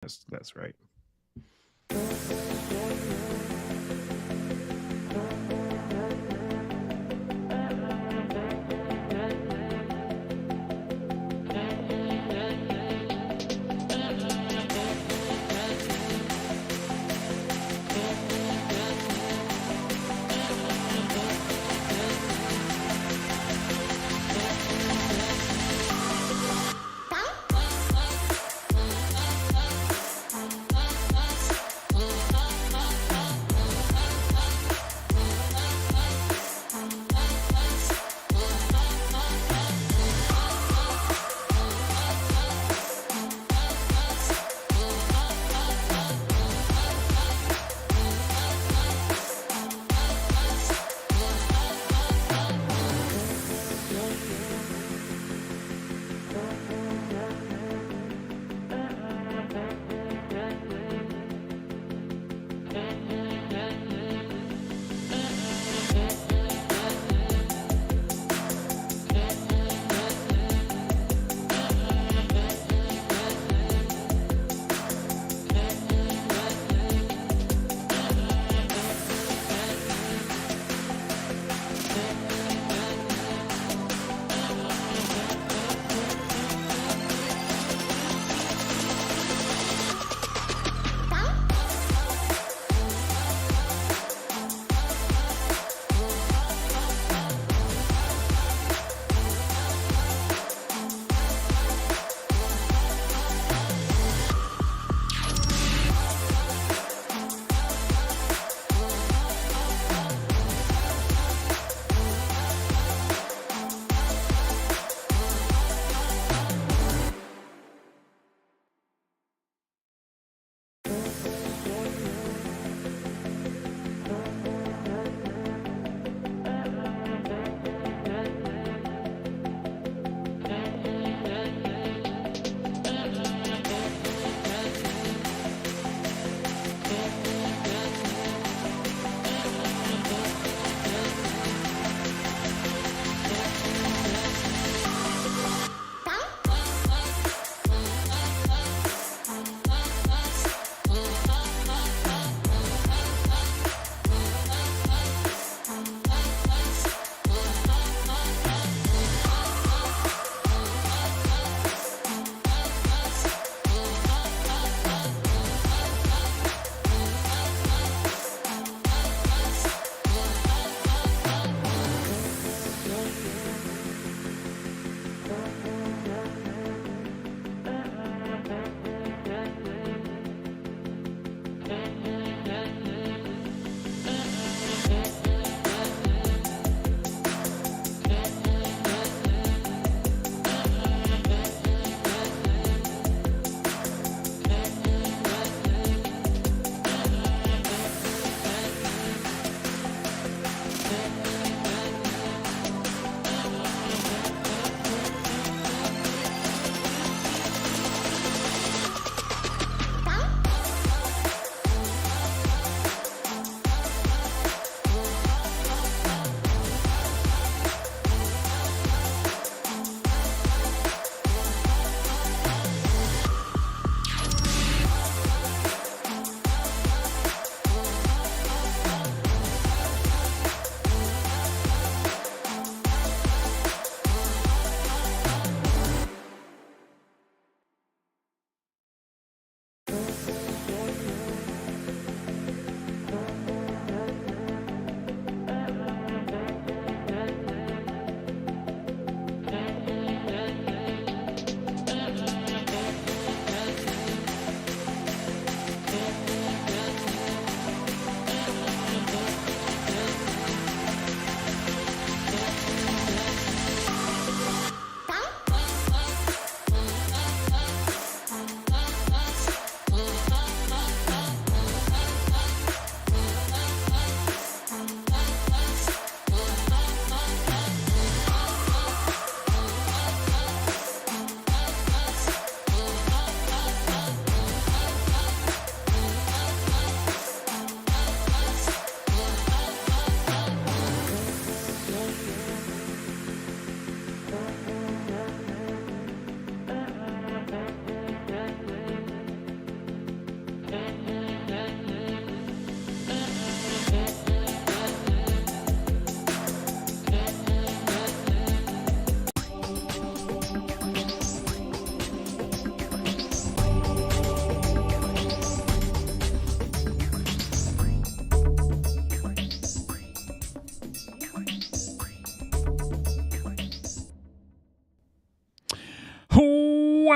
That's right.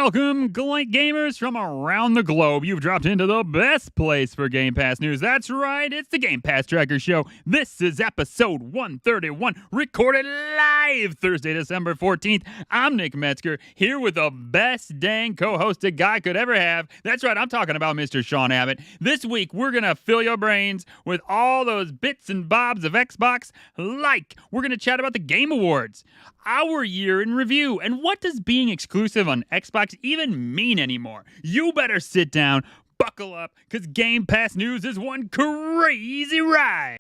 Welcome, gamers from around the globe. You've dropped into the best place for Game Pass news. That's right, it's the Game Pass Tracker Show. This is episode 131, recorded live Thursday, December 14th. I'm Nick Metzger, here with the best dang co-host a guy could ever have. That's right, I'm talking about Mr. Sean Abbott. This week, we're going to fill your brains with all those bits and bobs of Xbox, like we're going to chat about the Game Awards, our year in review, and what does being exclusive on Xbox even mean anymore? You better sit down, buckle up, because Game Pass news is one crazy ride.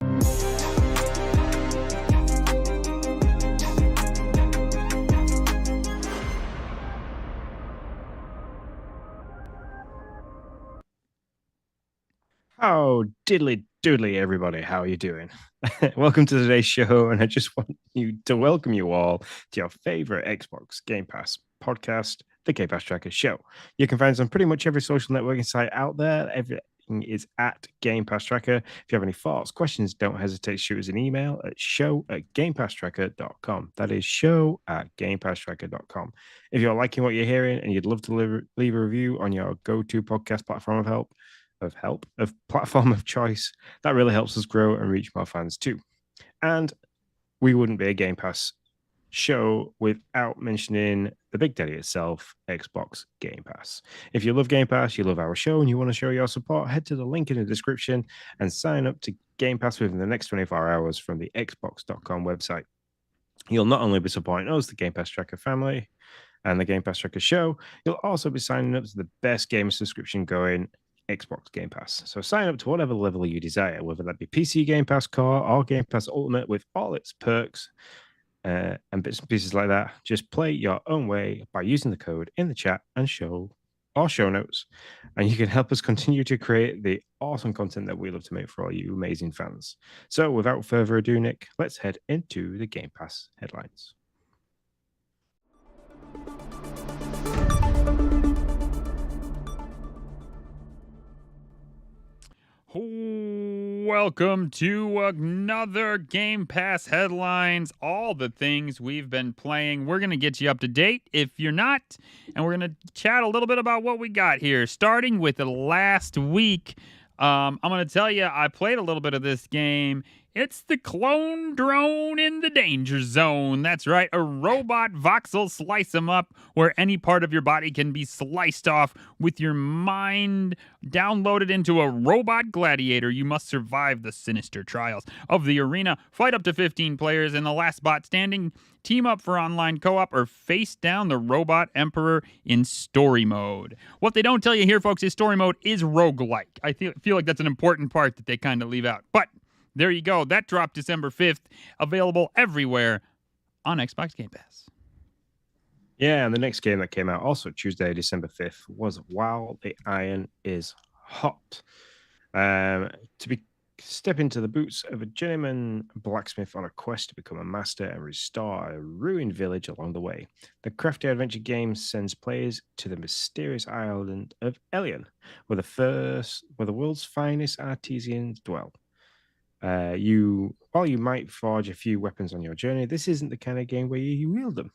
Oh, diddly doodly, everybody. How are you doing? Welcome to today's show, and I just want to welcome you all to your favorite Xbox Game Pass podcast, the Game Pass Tracker Show. You can find us on pretty much every social networking site out there. Everything is at Game Pass Tracker. If you have any thoughts, questions, don't hesitate to shoot us an email at show@gamepasstracker.com. That is show@gamepasstracker.com. If you're liking what you're hearing and you'd love to leave a review on your go-to podcast platform of platform of choice, that really helps us grow and reach more fans too. And we wouldn't be a Game Pass show without mentioning the big daddy itself, Xbox Game Pass. If you love Game Pass, you love our show, and you want to show your support, head to the link in the description and sign up to Game Pass within the next 24 hours from the xbox.com website. You'll not only be supporting us, the Game Pass Tracker family, and the Game Pass Tracker show, you'll also be signing up to the best game subscription going, Xbox Game Pass. So sign up to whatever level you desire, whether that be PC Game Pass Core or Game Pass Ultimate with all its perks and bits and pieces like that. Just play your own way by using the code in the chat and show notes. And you can help us continue to create the awesome content that we love to make for all you amazing fans. So without further ado, Nick, let's head into the Game Pass headlines. Welcome to another Game Pass headlines, all the things we've been playing. We're going to get you up to date if you're not, and we're going to chat a little bit about what we got here, starting with the last week. I'm going to tell you, I played a little bit of this game. It's the clone drone in the danger zone. That's right, a robot voxel slice 'em up where any part of your body can be sliced off with your mind downloaded into a robot gladiator. You must survive the sinister trials of the arena, fight up to 15 players in the last bot standing, team up for online co-op, or face down the robot emperor in story mode. What they don't tell you here, folks, is story mode is roguelike. I feel like that's an important part that they kind of leave out. But there you go. That dropped December 5th. Available everywhere on Xbox Game Pass. Yeah, and the next game that came out also Tuesday, December 5th, was While the Iron is Hot. Step into the boots of a journeyman blacksmith on a quest to become a master and restore a ruined village along the way. The crafty adventure game sends players to the mysterious island of Elion, where the world's finest artisans dwell. While you might forge a few weapons on your journey, this isn't the kind of game where you wield them.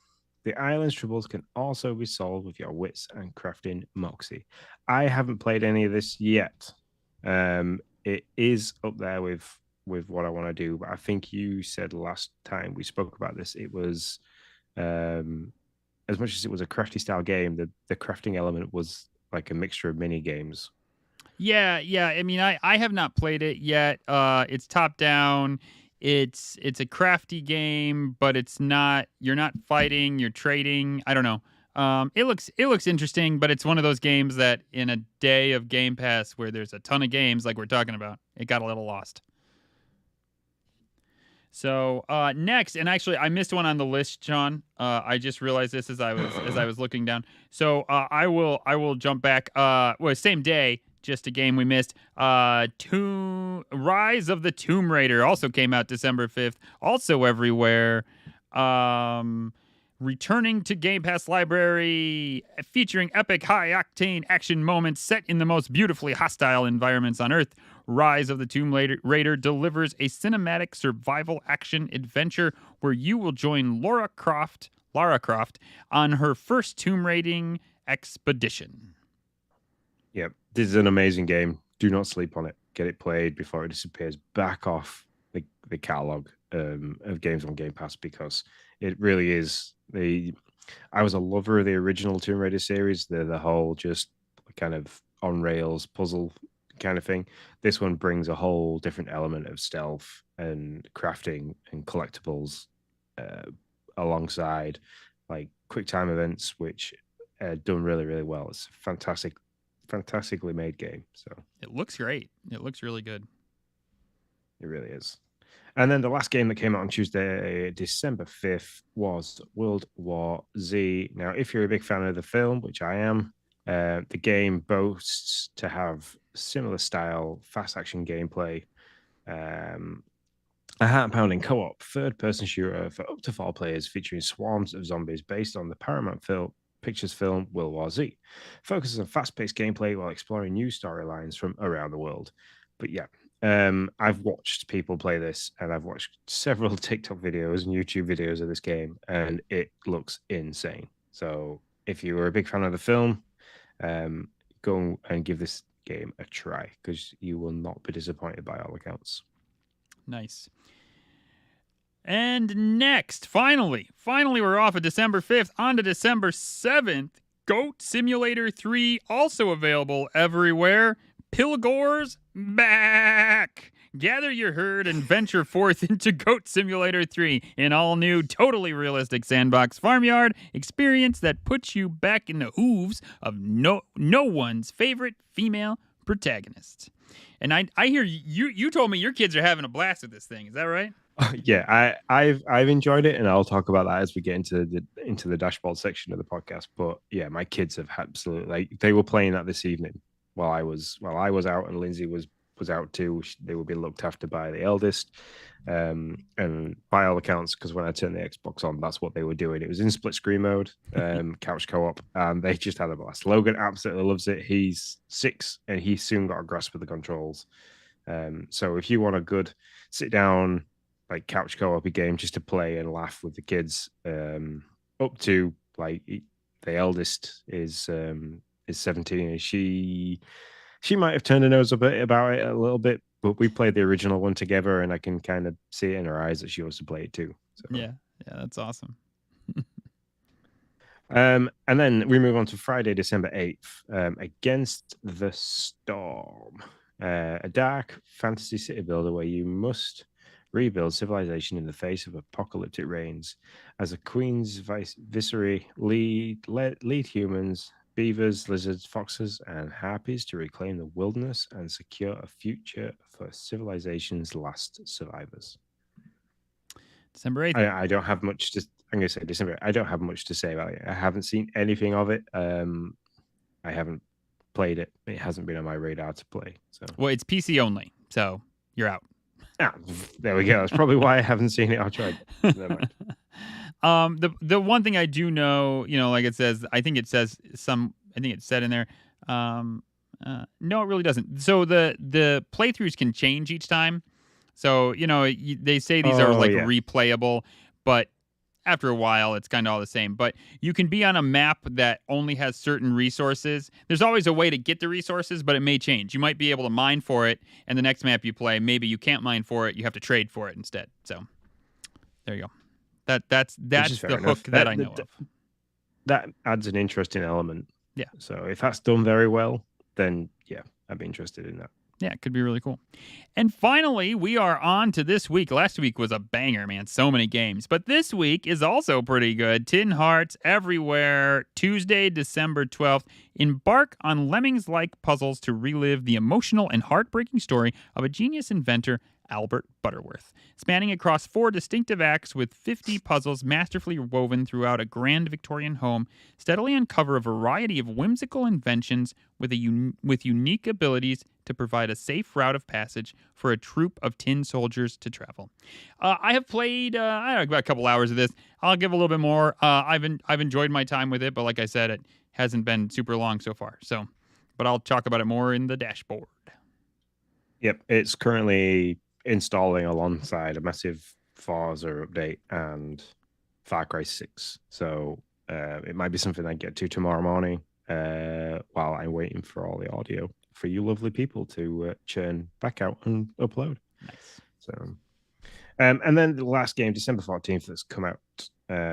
The island's troubles can also be solved with your wits and crafting moxie. I haven't played any of this yet. It is up there with what I want to do, but I think you said last time we spoke about this, it was as much as it was a crafty style game, the crafting element was like a mixture of mini games. Yeah. I mean, I have not played it yet. It's top down. It's a crafty game, but it's not. You're not fighting. You're trading. I don't know. It looks interesting, but it's one of those games that in a day of Game Pass where there's a ton of games like we're talking about, it got a little lost. So next, and actually I missed one on the list, Sean. I just realized this as I was looking down. So I will jump back. Same day. Just a game we missed. Rise of the Tomb Raider also came out December 5th. Also everywhere. Returning to Game Pass library, featuring epic high-octane action moments set in the most beautifully hostile environments on Earth. Rise of the Tomb Raider delivers a cinematic survival action adventure where you will join Lara Croft on her first tomb raiding Expedition. Yep, this is an amazing game. Do not sleep on it. Get it played before it disappears back off the catalog of games on Game Pass, because it really is. I was a lover of the original Tomb Raider series. The whole just kind of on rails puzzle kind of thing. This one brings a whole different element of stealth and crafting and collectibles uh, alongside like quick time events, which done really really well. It's a fantastically made game. So It looks great. It looks really good. it really is. And then the last game that came out on Tuesday, December 5th, was World War Z. Now, if you're a big fan of the film, which I am, the game boasts to have similar style, fast action gameplay, um, a heart-pounding co-op third-person shooter for up to 4 players, featuring swarms of zombies based on the Paramount Pictures film World War Z. Focuses on fast-paced gameplay while exploring new storylines from around the world. But yeah, I've watched people play this, and I've watched several TikTok videos and YouTube videos of this game, and it looks insane. So if you were a big fan of the film, go and give this game a try, because you will not be disappointed by all accounts. Nice. And next, finally, we're off of December 5th on to December 7th. Goat Simulator 3, also available everywhere. Pilgor's back. Gather your herd and venture forth into Goat Simulator 3, an all-new, totally realistic sandbox farmyard experience that puts you back in the hooves of no one's favorite female protagonist. And I hear you told me your kids are having a blast with this thing. Is that right? Yeah, I've enjoyed it, and I'll talk about that as we get into the dashboard section of the podcast. But yeah, my kids have absolutely, like, they were playing that this evening while I was out, and Lindsay was out too. They were being looked after by the eldest, and by all accounts, because when I turned the Xbox on, that's what they were doing. It was in split screen mode, couch co-op, and they just had a blast. Logan absolutely loves it. He's 6, and he soon got a grasp of the controls. So if you want a good sit down, like, couch co-op game just to play and laugh with the kids, up to, like, the eldest is 17, and she might have turned her nose a bit about it a little bit, but we played the original one together, and I can kind of see it in her eyes that she wants to play it too. So. Yeah, that's awesome. And then we move on to Friday, December 8th, Against the Storm, a dark fantasy city builder where you must rebuild civilization in the face of apocalyptic rains. As a queen's viceroy, lead humans, beavers, lizards, foxes, and harpies to reclaim the wilderness and secure a future for civilization's last survivors. December 8th. I don't have much to. I'm going to say December. I don't have much to say about it. I haven't seen anything of it. I haven't played it. It hasn't been on my radar to play. So, well, it's PC only, so you're out. Ah, there we go. That's probably why I haven't seen it. I'll try. Never mind. The one thing I do know, like it says, I think it said in there. No, it really doesn't. So the playthroughs can change each time. So, they say these are like replayable, but after a while, it's kind of all the same. But you can be on a map that only has certain resources. There's always a way to get the resources, but it may change. You might be able to mine for it, and the next map you play, maybe you can't mine for it. You have to trade for it instead. So there you go. That's the hook that I know of. That adds an interesting element. Yeah. So if that's done very well, then yeah, I'd be interested in that. Yeah, it could be really cool. And finally, we are on to this week. Last week was a banger, man. So many games. But this week is also pretty good. Tin Hearts Everywhere, Tuesday, December 12th. Embark on Lemmings-like puzzles to relive the emotional and heartbreaking story of a genius inventor, Albert Butterworth. Spanning across 4 distinctive acts with 50 puzzles masterfully woven throughout a grand Victorian home, steadily uncover a variety of whimsical inventions with unique abilities to provide a safe route of passage for a troop of tin soldiers to travel. I have played about a couple hours of this. I'll give a little bit more. I've enjoyed my time with it, but like I said, it hasn't been super long so far. So, but I'll talk about it more in the dashboard. Yep, it's currently installing alongside a massive Forza update and Far Cry 6. So it might be something I get to tomorrow morning. while I'm waiting for all the audio for you lovely people to churn back out and upload. Nice. So, and then the last game, December 14th, that's come out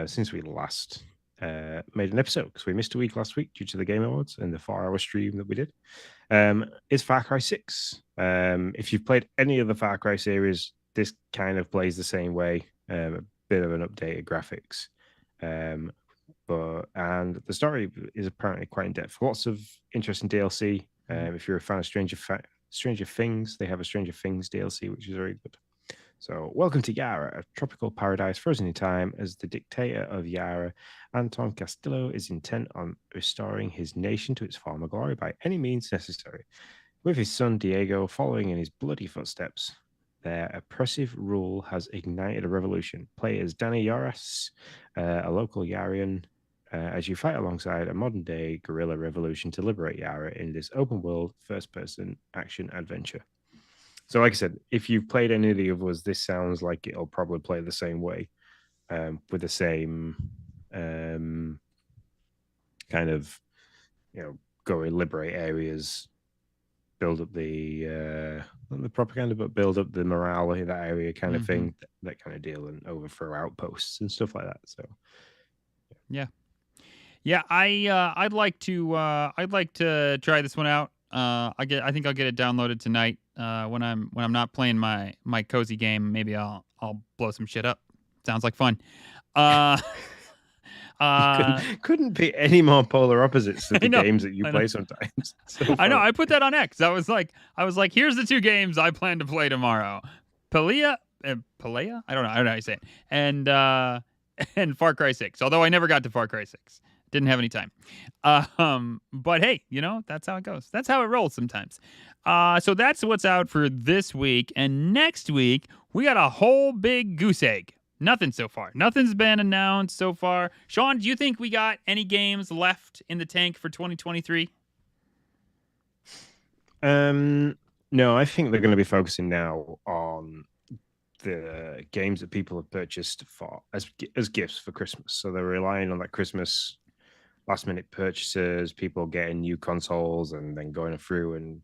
since we last made an episode, because we missed a week last week due to the Game Awards and the 4-hour stream that we did, is Far Cry 6. If you've played any of the Far Cry series, this kind of plays the same way. A bit of an updated graphics. And the story is apparently quite in depth. Lots of interesting DLC. If you're a fan of Stranger Things, they have a Stranger Things DLC, which is very good. So, welcome to Yara, a tropical paradise frozen in time, as the dictator of Yara, Anton Castillo, is intent on restoring his nation to its former glory by any means necessary. With his son Diego following in his bloody footsteps, their oppressive rule has ignited a revolution. Play as Danny Yoras, a local Yarian, as you fight alongside a modern-day guerrilla revolution to liberate Yara in this open-world, first-person action adventure. So, like I said, if you've played any of the others, this sounds like it'll probably play the same way, with the same kind of, go and liberate areas, build up the propaganda, but build up the morale in that area, kind of thing, that kind of deal, and overthrow outposts and stuff like that. So, yeah, I'd like to try this one out. I think I'll get it downloaded tonight. When I'm not playing my cozy game, maybe I'll blow some shit up. Sounds like fun. Couldn't be any more polar opposites to the games that you play sometimes. I know. I put that on X. I was like, here's the two games I plan to play tomorrow: Palea. I don't know how you say it. And Far Cry 6. Although I never got to Far Cry 6. Didn't have any time. But hey, that's how it goes. That's how it rolls sometimes. So that's what's out for this week. And next week, we got a whole big goose egg. Nothing so far. Nothing's been announced so far. Sean, do you think we got any games left in the tank for 2023? No, I think they're going to be focusing now on the games that people have purchased as gifts for Christmas. So they're relying on that Christmas last minute purchases, people getting new consoles and then going through and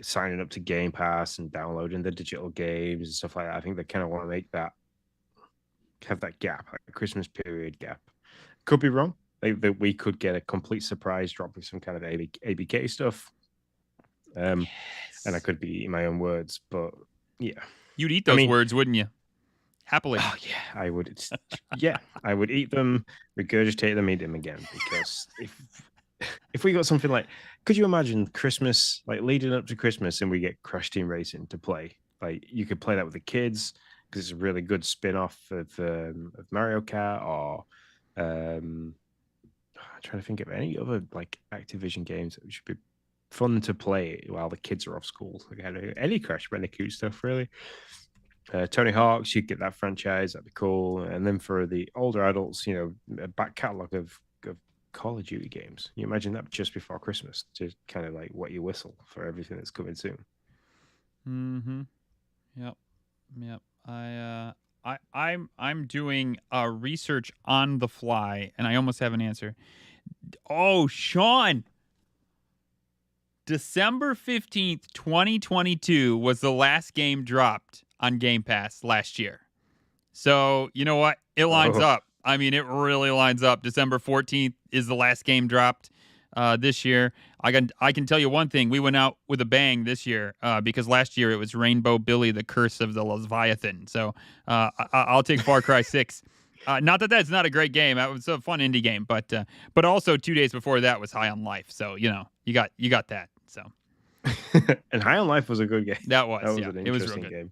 signing up to Game Pass and downloading the digital games and stuff like that. I think they kind of want to have that gap, like a Christmas period gap. Could be wrong. We could get a complete surprise drop with some kind of ABK stuff. And I could be eating my own words, but yeah. You'd eat those words, wouldn't you? Happily. Oh, yeah, I would. Yeah, I would eat them, regurgitate them, eat them again. Because if we got something like, could you imagine Christmas, like leading up to Christmas, and we get Crash Team Racing to play? Like, you could play that with the kids because it's a really good spin-off of Mario Kart, or I'm trying to think of any other like Activision games that should be fun to play while the kids are off school. Like, any Crash Bandicoot stuff, really. Tony Hawk's, you'd get that franchise, that'd be cool. And then for the older adults, a back catalogue of Call of Duty games. You imagine that just before Christmas to kind of like wet your whistle for everything that's coming soon. Yep. I'm doing research on the fly, and I almost have an answer. Oh, Sean! December 15th, 2022 was the last game dropped on Game Pass last year. So, you know what? It lines up. I mean, it really lines up. December 14th is the last game dropped this year. I can tell you one thing. We went out with a bang this year because last year it was Rainbow Billy, the Curse of the Leviathan. So I'll take Far Cry 6. Not that that's not a great game. It was a fun indie game, but also 2 days before that was High on Life. So, you got that. So, and High on Life was a good game. That was an interesting it was real good. game.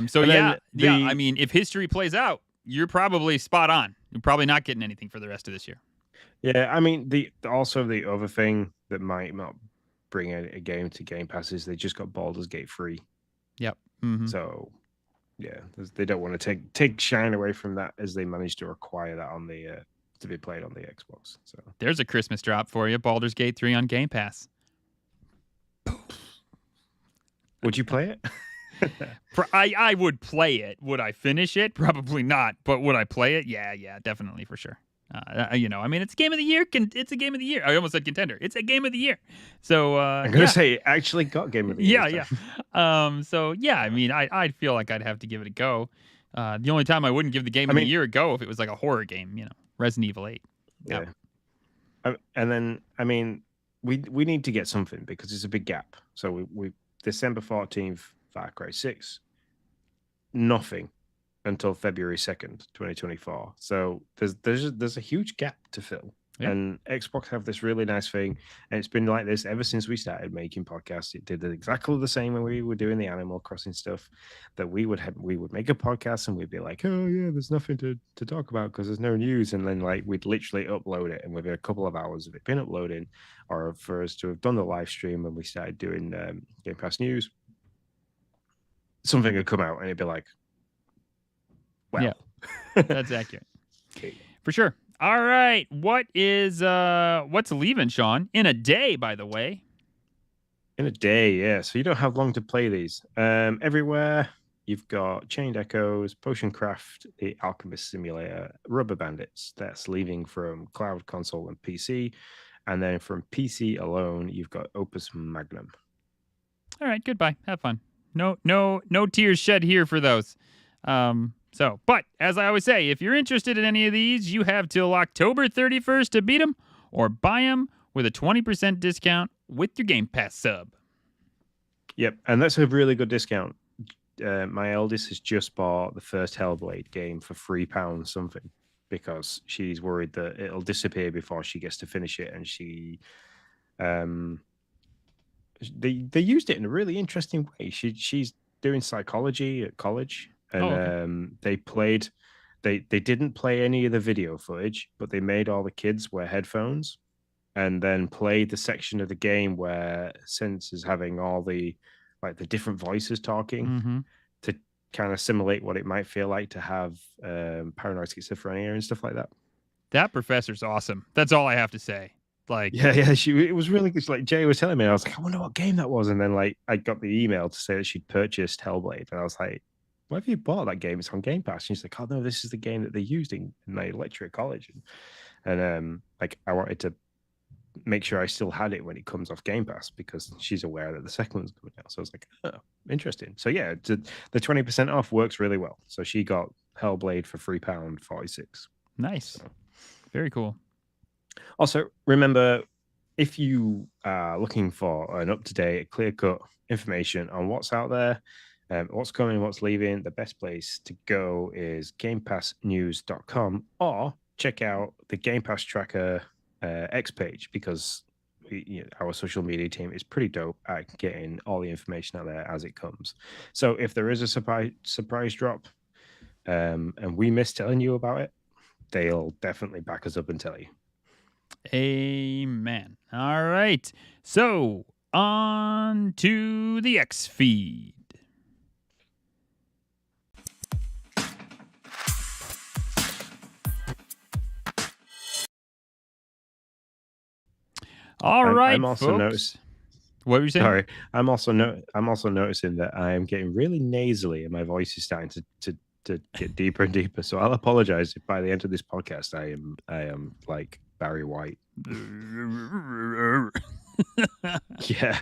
So yeah. I mean, if history plays out, you're probably spot on. You're probably not getting anything for the rest of this year. Yeah, I mean, the other thing that might not bring a game to Game Pass is they just got Baldur's Gate 3. Yep. So, yeah, they don't want to take shine away from that as they managed to acquire that on the to be played on the Xbox. So there's a Christmas drop for you, Baldur's Gate 3 on Game Pass. Would you play it? I would play it. Would I finish it? Probably not. But would I play it? Yeah, definitely, for sure. I mean, it's game of the year. It's a game of the year. I almost said contender. It's a game of the year. So I'm gonna say it actually got game of the year. So yeah, I mean, I'd feel like I'd have to give it a go. The only time I wouldn't give the game I of the mean, year a go if it was like a horror game, Resident Evil 8. yeah. And then I mean, we need to get something because it's a big gap. So we December 14th, Far Cry 6, nothing until February 2nd, 2024. So there's a huge gap to fill. Yeah. And Xbox have this really nice thing, and it's been like this ever since we started making podcasts. It did exactly the same when we were doing the Animal Crossing stuff. That we would make a podcast and we'd be like, oh yeah, there's nothing to talk about because there's no news, and then like we'd literally upload it, and within a couple of hours of it been uploading, or for us to have done the live stream when we started doing Game Pass news, something would come out and it'd be like, well, yeah, that's accurate for sure. All right, what's leaving, Sean? In a day, by the way. In a day, yeah. So you don't have long to play these. Everywhere you've got Chained Echoes, Potion Craft, the Alchemist Simulator, Rubber Bandits. That's leaving from cloud, console, and PC. And then from PC alone, you've got Opus Magnum. All right, goodbye. Have fun. No tears shed here for those. But as I always say, if you're interested in any of these, you have till October 31st to beat them or buy them with a 20% discount with your Game Pass sub. Yep, and that's a really good discount. My eldest has just bought the first Hellblade game for £3 something because she's worried that it'll disappear before she gets to finish it, and they used it in a really interesting way. She's doing psychology at college, and they didn't play any of the video footage, but they made all the kids wear headphones and then played the section of the game where Sense is having all the different voices talking to kind of simulate what it might feel like to have paranoid schizophrenia and stuff like that. That professor's awesome. That's all I have to say. It was really good. Like Jay was telling me, I was like, I wonder what game that was, and then like I got the email to say that she'd purchased Hellblade, and I was like, why have you bought that game? It's on Game Pass. And she's like, oh no, this is the game that they used in my lecture at college, and like I wanted to make sure I still had it when it comes off Game Pass because she's aware that the second one's coming out. So I was like, oh, interesting. So yeah, the 20% off works really well. So she got Hellblade for £3.46. Nice. So. Very cool. Also, remember, if you are looking for an up-to-date, clear-cut information on what's out there, what's coming, what's leaving, the best place to go is GamePassNews.com, or check out the Game Pass Tracker X page, because our social media team is pretty dope at getting all the information out there as it comes. So if there is a surprise drop, and we miss telling you about it, they'll definitely back us up and tell you. Amen. All right. So on to the X feed. All right, I'm also folks. What were you saying? Sorry, I'm also noticing that I am getting really nasally, and my voice is starting to get deeper and deeper. So I'll apologize if by the end of this podcast I am like Barry White. Yeah,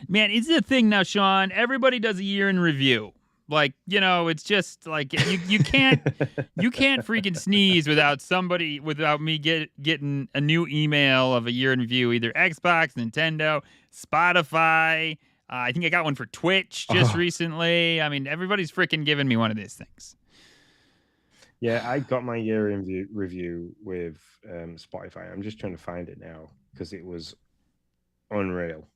man, it's the thing now, Sean. Everybody does a year in review. Like, it's just like you can't freaking sneeze without me getting a new email of a year in review, either Xbox, Nintendo, Spotify. I think I got one for Twitch just recently. I mean, everybody's freaking giving me one of these things. Yeah, I got my year in review with Spotify. I'm just trying to find it now because it was unreal.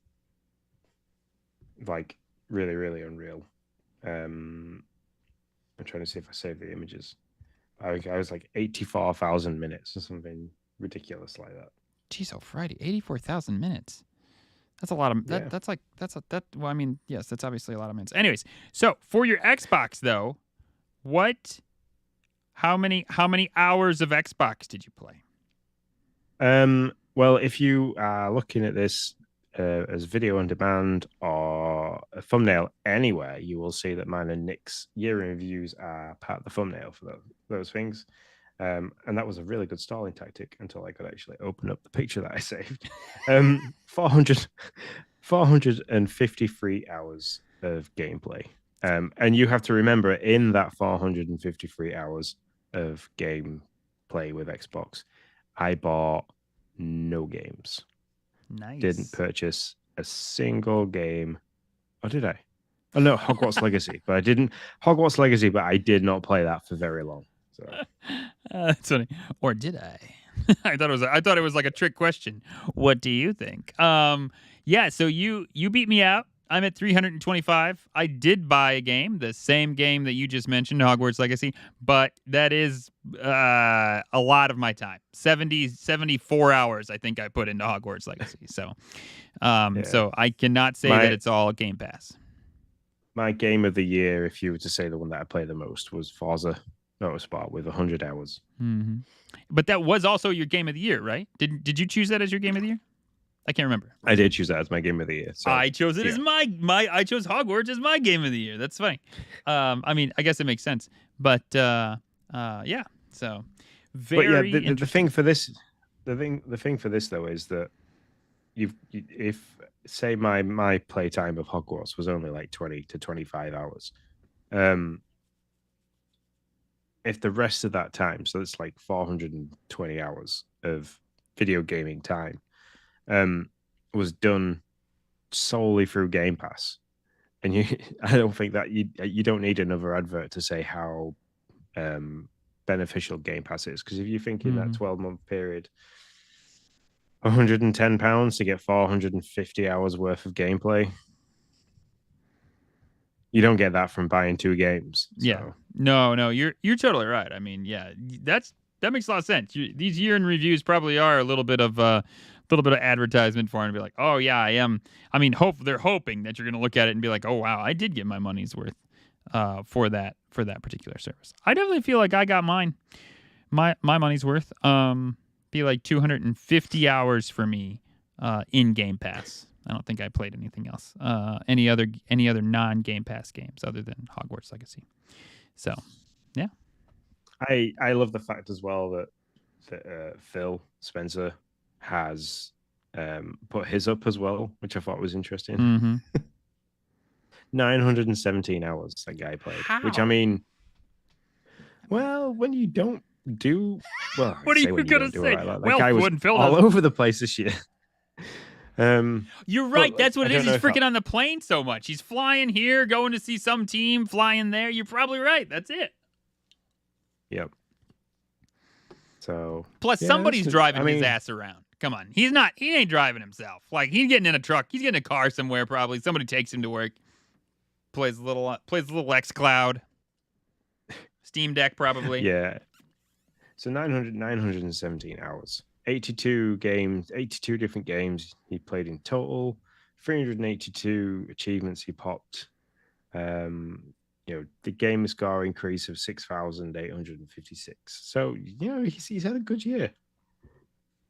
Like, really, really unreal. I'm trying to see if I saved the images. I was like 84,000 minutes or something ridiculous like that. Jeez, oh Friday, 84,000 minutes. That's a lot of that. Yeah. Well, I mean, yes, that's obviously a lot of minutes. Anyways, so for your Xbox though, how many hours of Xbox did you play? Well, if you are looking at this as video on demand or a thumbnail anywhere, you will see that mine and Nick's year in reviews are part of the thumbnail for those things. And that was a really good stalling tactic until I could actually open up the picture that I saved. 400, 453 hours of gameplay. And you have to remember, in that 453 hours of gameplay with Xbox, I bought no games. Nice. Didn't purchase a single game. Or did I? Oh no, Hogwarts Legacy. But I didn't Hogwarts Legacy, but I did not play that for very long. So that's funny. Or did I? I thought it was like a trick question. What do you think? Yeah. So you beat me out. I'm at 325. I did buy a game, the same game that you just mentioned, Hogwarts Legacy, but that is a lot of my time. 74 hours I think I put into Hogwarts Legacy. So so I cannot say that it's all Game Pass. My game of the year, if you were to say the one that I played the most, was Forza Motorsport with 100 hours. Mm-hmm. But that was also your game of the year, right? Did you choose that as your game of the year? I can't remember. I did choose that as my game of the year. So, I chose it as my I chose Hogwarts as my game of the year. That's funny. I mean, I guess it makes sense. But yeah. So very. But yeah, the thing for this, the thing for this though is that if say my playtime of Hogwarts was only like 20 to 25 hours, if the rest of that time, so it's like 420 hours of video gaming time, was done solely through Game Pass, and I don't think that you don't need another advert to say how beneficial Game Pass is, because if you think in that 12-month period, £110 to get 450 hours worth of gameplay, you don't get that from buying 2 games. So. Yeah, no, you're totally right. I mean, yeah, that makes a lot of sense. These year in reviews probably are a little bit of advertisement for it and be like, oh yeah, I am. I mean, they're hoping that you're going to look at it and be like, oh wow, I did get my money's worth for that particular service. I definitely feel like I got my money's worth. Be like 250 hours for me in Game Pass. I don't think I played anything else. Any other non-Game Pass games other than Hogwarts Legacy. So, yeah. I love the fact as well that Phil Spencer has put his up as well, which I thought was interesting. Mm-hmm. 917 hours that guy played. How? Which, I mean, well, when you don't do well, what are you gonna say? That guy was all over the place this year. You're right. That's what it is. He's freaking on the plane so much. He's flying here, going to see some team, flying there. You're probably right. That's it. Yep. So plus somebody's driving his ass around. Come on. He ain't driving himself. Like, he's getting in a truck. He's getting a car somewhere probably. Somebody takes him to work. Plays a little xCloud. Steam Deck probably. Yeah. So 917 hours. 82 games, 82 different games he played in total, 382 achievements he popped. The game score increase of 6,856. So, he's had a good year.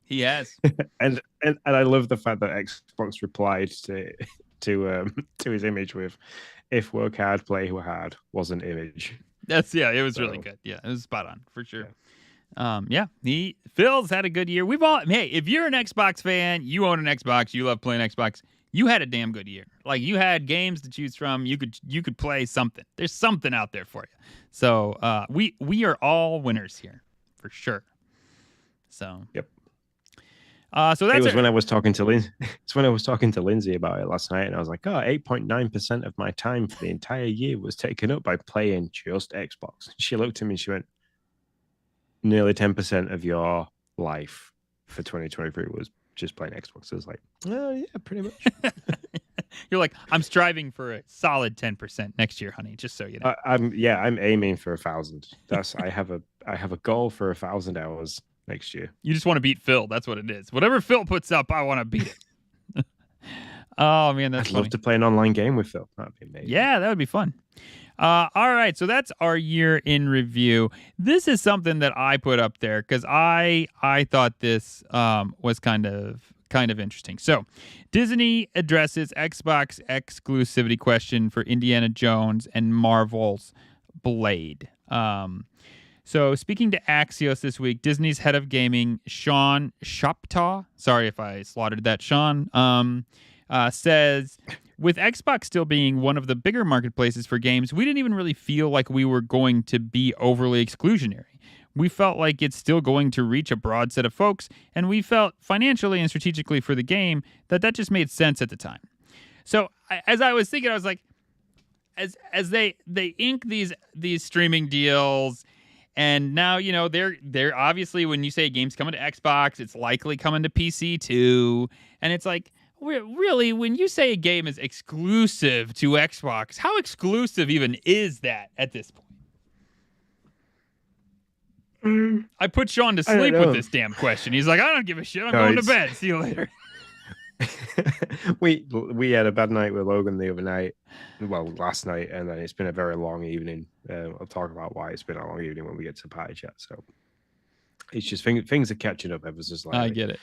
He has. and I love the fact that Xbox replied to his image with, "If work hard, play hard" was an image. It was really good. Yeah, it was spot on for sure. Yeah. Phil's had a good year. If you're an Xbox fan, you own an Xbox, you love playing Xbox, you had a damn good year. Like, you had games to choose from. You could play something. There's something out there for you. So we are all winners here for sure. So yep. So that's when I was talking to Lindsay. It's when I was talking to Lindsay about it last night, and I was like, 8.9% of my time for the entire year was taken up by playing just Xbox. She looked at me and she went, nearly 10% of your life for 2023 was just playing Xbox. I was like, oh yeah, pretty much. You're like, I'm striving for a solid 10% next year, honey, just so you know. I'm aiming for 1,000. I have a goal for 1,000 hours next year. You just want to beat Phil. That's what it is. Whatever Phil puts up, I want to beat it. Oh man, I'd love to play an online game with Phil. That'd be amazing. Yeah, that would be fun. All right, so that's our year in review. This is something that I put up there because I thought this was kind of interesting. So, Disney addresses Xbox exclusivity question for Indiana Jones and Marvel's Blade. So, speaking to Axios this week, Disney's head of gaming, Sean Shoptaw, sorry if I slaughtered that, Sean, says, with Xbox still being one of the bigger marketplaces for games, we didn't even really feel like we were going to be overly exclusionary. We felt like it's still going to reach a broad set of folks, and we felt financially and strategically for the game that just made sense at the time. So, as I was thinking, I was like, as they ink these streaming deals. And now, they're obviously, when you say games coming to Xbox, it's likely coming to PC too. And it's like, really, when you say a game is exclusive to Xbox, how exclusive even is that at this point? I put Sean to sleep with this damn question. He's like, I don't give a shit. I'm going to bed. See you later. we had a bad night with Logan the other night. Well, last night, and then it's been a very long evening. I'll talk about why it's been a long evening when we get to party chat. So it's just things are catching up ever so slightly. I get it.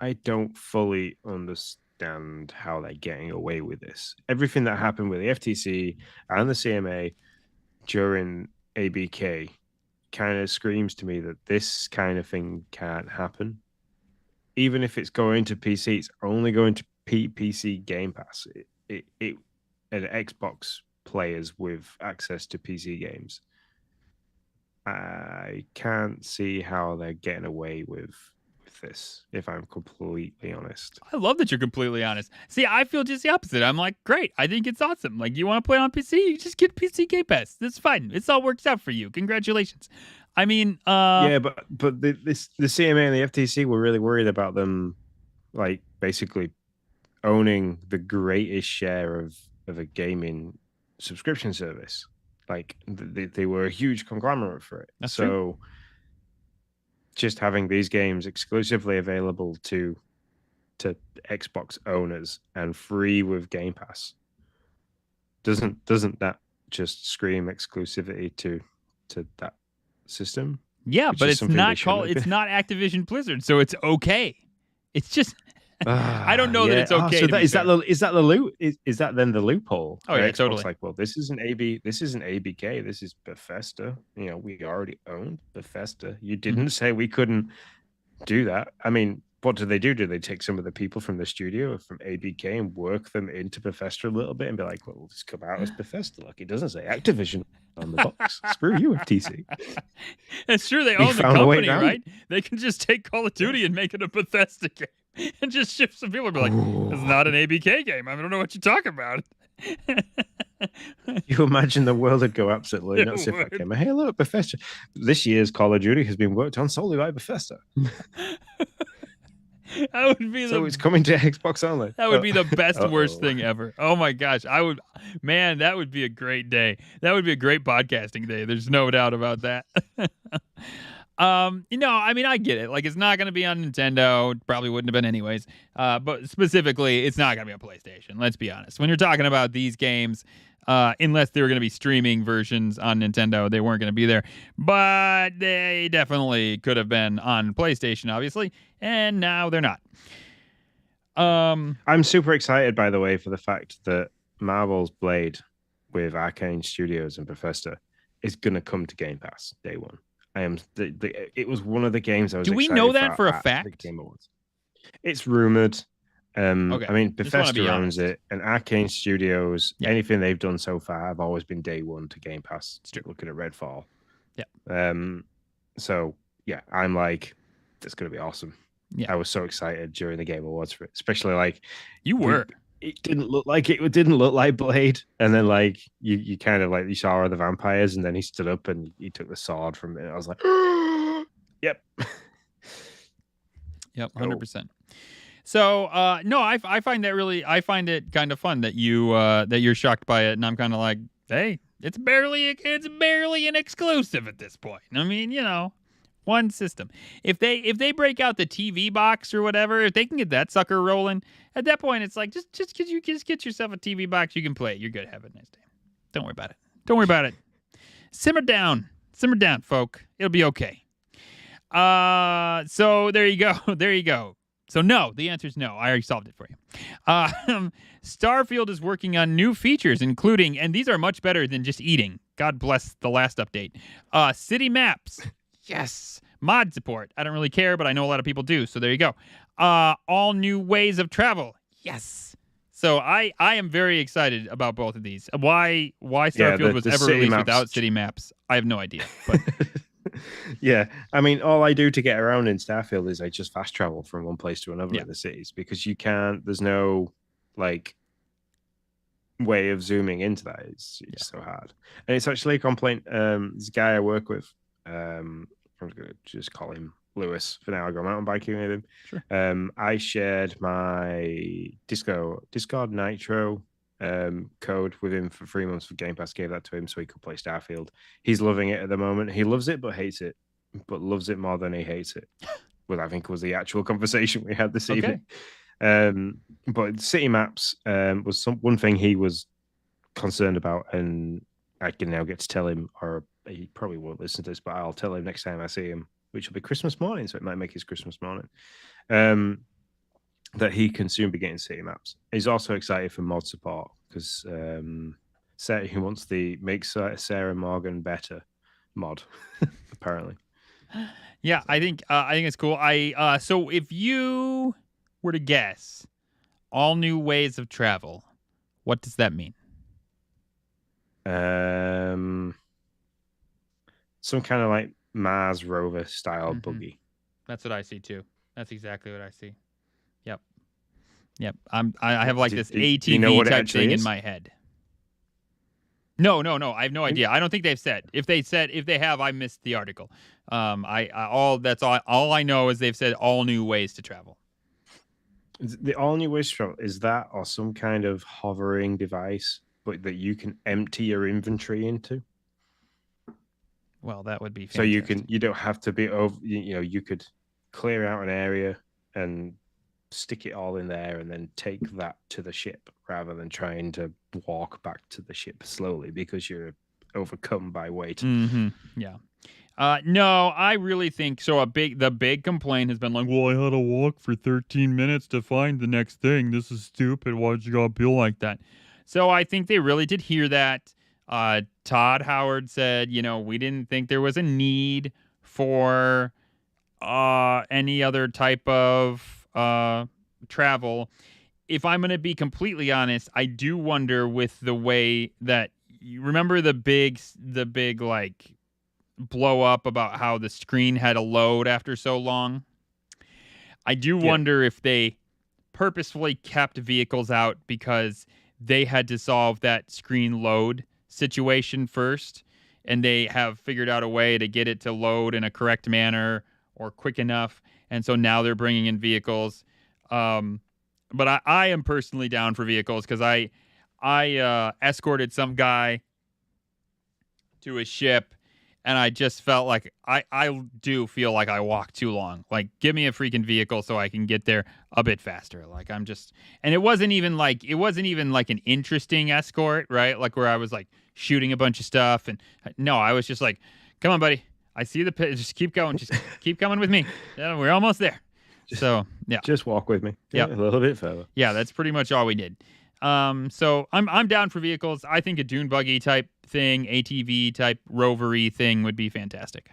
I don't fully understand how they're getting away with this. Everything that happened with the FTC and the CMA during ABK kind of screams to me that this kind of thing can't happen. Even if it's going to PC, it's only going to PC Game Pass. It and Xbox players with access to PC games. I can't see how they're getting away with this, if I'm completely honest. I love that you're completely honest. See, I feel just the opposite. I'm like, great. I think it's awesome. Like, you want to play on PC? You just get PC Game Pass. That's fine. It's all works out for you. Congratulations. I mean, yeah, but the CMA and the FTC were really worried about them, like, basically owning the greatest share of a gaming subscription service. Like, they were a huge conglomerate for it. That's true. Just having these games exclusively available to Xbox owners and free with Game Pass, doesn't that just scream exclusivity to that system? Yeah, but it's not Activision Blizzard, so it's okay. It's just I don't know that it's okay. So is that the loot? Is that then the loophole? Oh yeah, totally. Like, well, this isn't ABK. This is Bethesda. We already owned Bethesda. You didn't say we couldn't do that. I mean, what do they do? Do they take some of the people from the studio from ABK and work them into Bethesda a little bit and be like, well, we'll just come out as Bethesda? Like, it doesn't say Activision on the box. Screw you, FTC. It's true. They own the company, right? They can just take Call of Duty and make it a Bethesda game. And just shift some people and be like, it's not an ABK game. I don't know what you're talking about. You imagine the world would go absolutely nuts if I came. Hey, look, Bethesda. This year's Call of Duty has been worked on solely by Bethesda. That would be so it's coming to Xbox only. That would be the best worst thing ever. Oh my gosh. That would be a great day. That would be a great podcasting day. There's no doubt about that. I mean, I get it. Like, it's not going to be on Nintendo. Probably wouldn't have been anyways. But specifically, it's not going to be on PlayStation. Let's be honest. When you're talking about these games, unless they were going to be streaming versions on Nintendo, they weren't going to be there. But they definitely could have been on PlayStation, obviously. And now they're not. I'm super excited, by the way, for the fact that Marvel's Blade with Arcane Studios and Bethesda is going to come to Game Pass day one. It was one of the games I was. Do we know that for a fact? It's rumored. Okay. I mean, Bethesda owns it, and Arcane Studios. Yeah. Anything they've done so far, have always been day one to Game Pass. Looking at Redfall. Yeah. So yeah, I'm like, that's gonna be awesome. Yeah. I was so excited during the Game Awards for it, especially like you were. It didn't look like Blade, and then like you kind of like you saw all the vampires, and then he stood up and he took the sword from it. I was like, yep, 100%. So no, I find it kind of fun that you're shocked by it, and I'm kind of like, hey, it's barely an exclusive at this point. I mean, one system. If they break out the TV box or whatever, if they can get that sucker rolling, at that point it's like just get yourself a TV box, you can play it. You're good. Have a nice day. Don't worry about it. Simmer down, folk. It'll be okay. So there you go. So no, the answer is no. I already solved it for you. Starfield is working on new features, including, and these are much better than just eating. God bless the last update. City maps. Yes. Mod support. I don't really care, but I know a lot of people do. So there you go. All new ways of travel. Yes. So I am very excited about both of these. Why Starfield was the ever city released maps. without city maps, I have no idea. But Yeah, I mean, all I do to get around in Starfield is I just fast travel from one place to another in the cities because you can't. There's no like way of zooming into that. It's so hard, and it's actually a complaint. This guy I work with, I'm gonna just call him Lewis for now. I go mountain biking with him. Sure. I shared my Discord Nitro code with him for 3 months for Game Pass. Gave that to him so he could play Starfield. He's loving it at the moment. He loves it but hates it, but loves it more than he hates it. Well, I think was the actual conversation we had this evening. But city maps was one thing he was concerned about, and I can now get to tell him, or he probably won't listen to this, but I'll tell him next time I see him, which will be Christmas morning, so it might make his Christmas morning. That he can soon be getting city maps. He's also excited for mod support because he wants the make Sarah Morgan better mod, apparently. Yeah, I think it's cool. So if you were to guess all new ways of travel, what does that mean? Some kind of like Mars rover style buggy. That's what I see too. That's exactly what I see. Yep. I have like this ATV type thing in my head. No. I have no idea. I don't think they've said. If they have, I missed the article. All I know is they've said all new ways to travel. The all new ways to travel, is that or some kind of hovering device, but that you can empty your inventory into? Well, that would be fantastic. So you don't have to be over. You could clear out an area and stick it all in there and then take that to the ship rather than trying to walk back to the ship slowly because you're overcome by weight. Yeah. No, I really think so. The big complaint has been like, well, I had to walk for 13 minutes to find the next thing. This is stupid. Why'd you gotta be like that? So I think they really did hear that. Todd Howard said, we didn't think there was a need for any other type of travel. If I'm going to be completely honest, I do wonder with the way that you remember the big like blow up about how the screen had to load after so long. I do wonder if they purposefully kept vehicles out because they had to solve that screen load situation first, and they have figured out a way to get it to load in a correct manner or quick enough, and so now they're bringing in vehicles. But I am personally down for vehicles because I escorted some guy to a ship, and I just felt like I do feel like I walked too long. Like, give me a freaking vehicle so I can get there a bit faster. Like, and it wasn't even like an interesting escort, right? Like where I was like shooting a bunch of stuff, and no, I was just like, come on, buddy. I see the pit. Just keep going. Just keep coming with me. Yeah, we're almost there. So yeah, just walk with me. Yeah, a little bit further. Yeah, that's pretty much all we did. So I'm down for vehicles. I think a dune buggy type thing, ATV type rovery thing would be fantastic.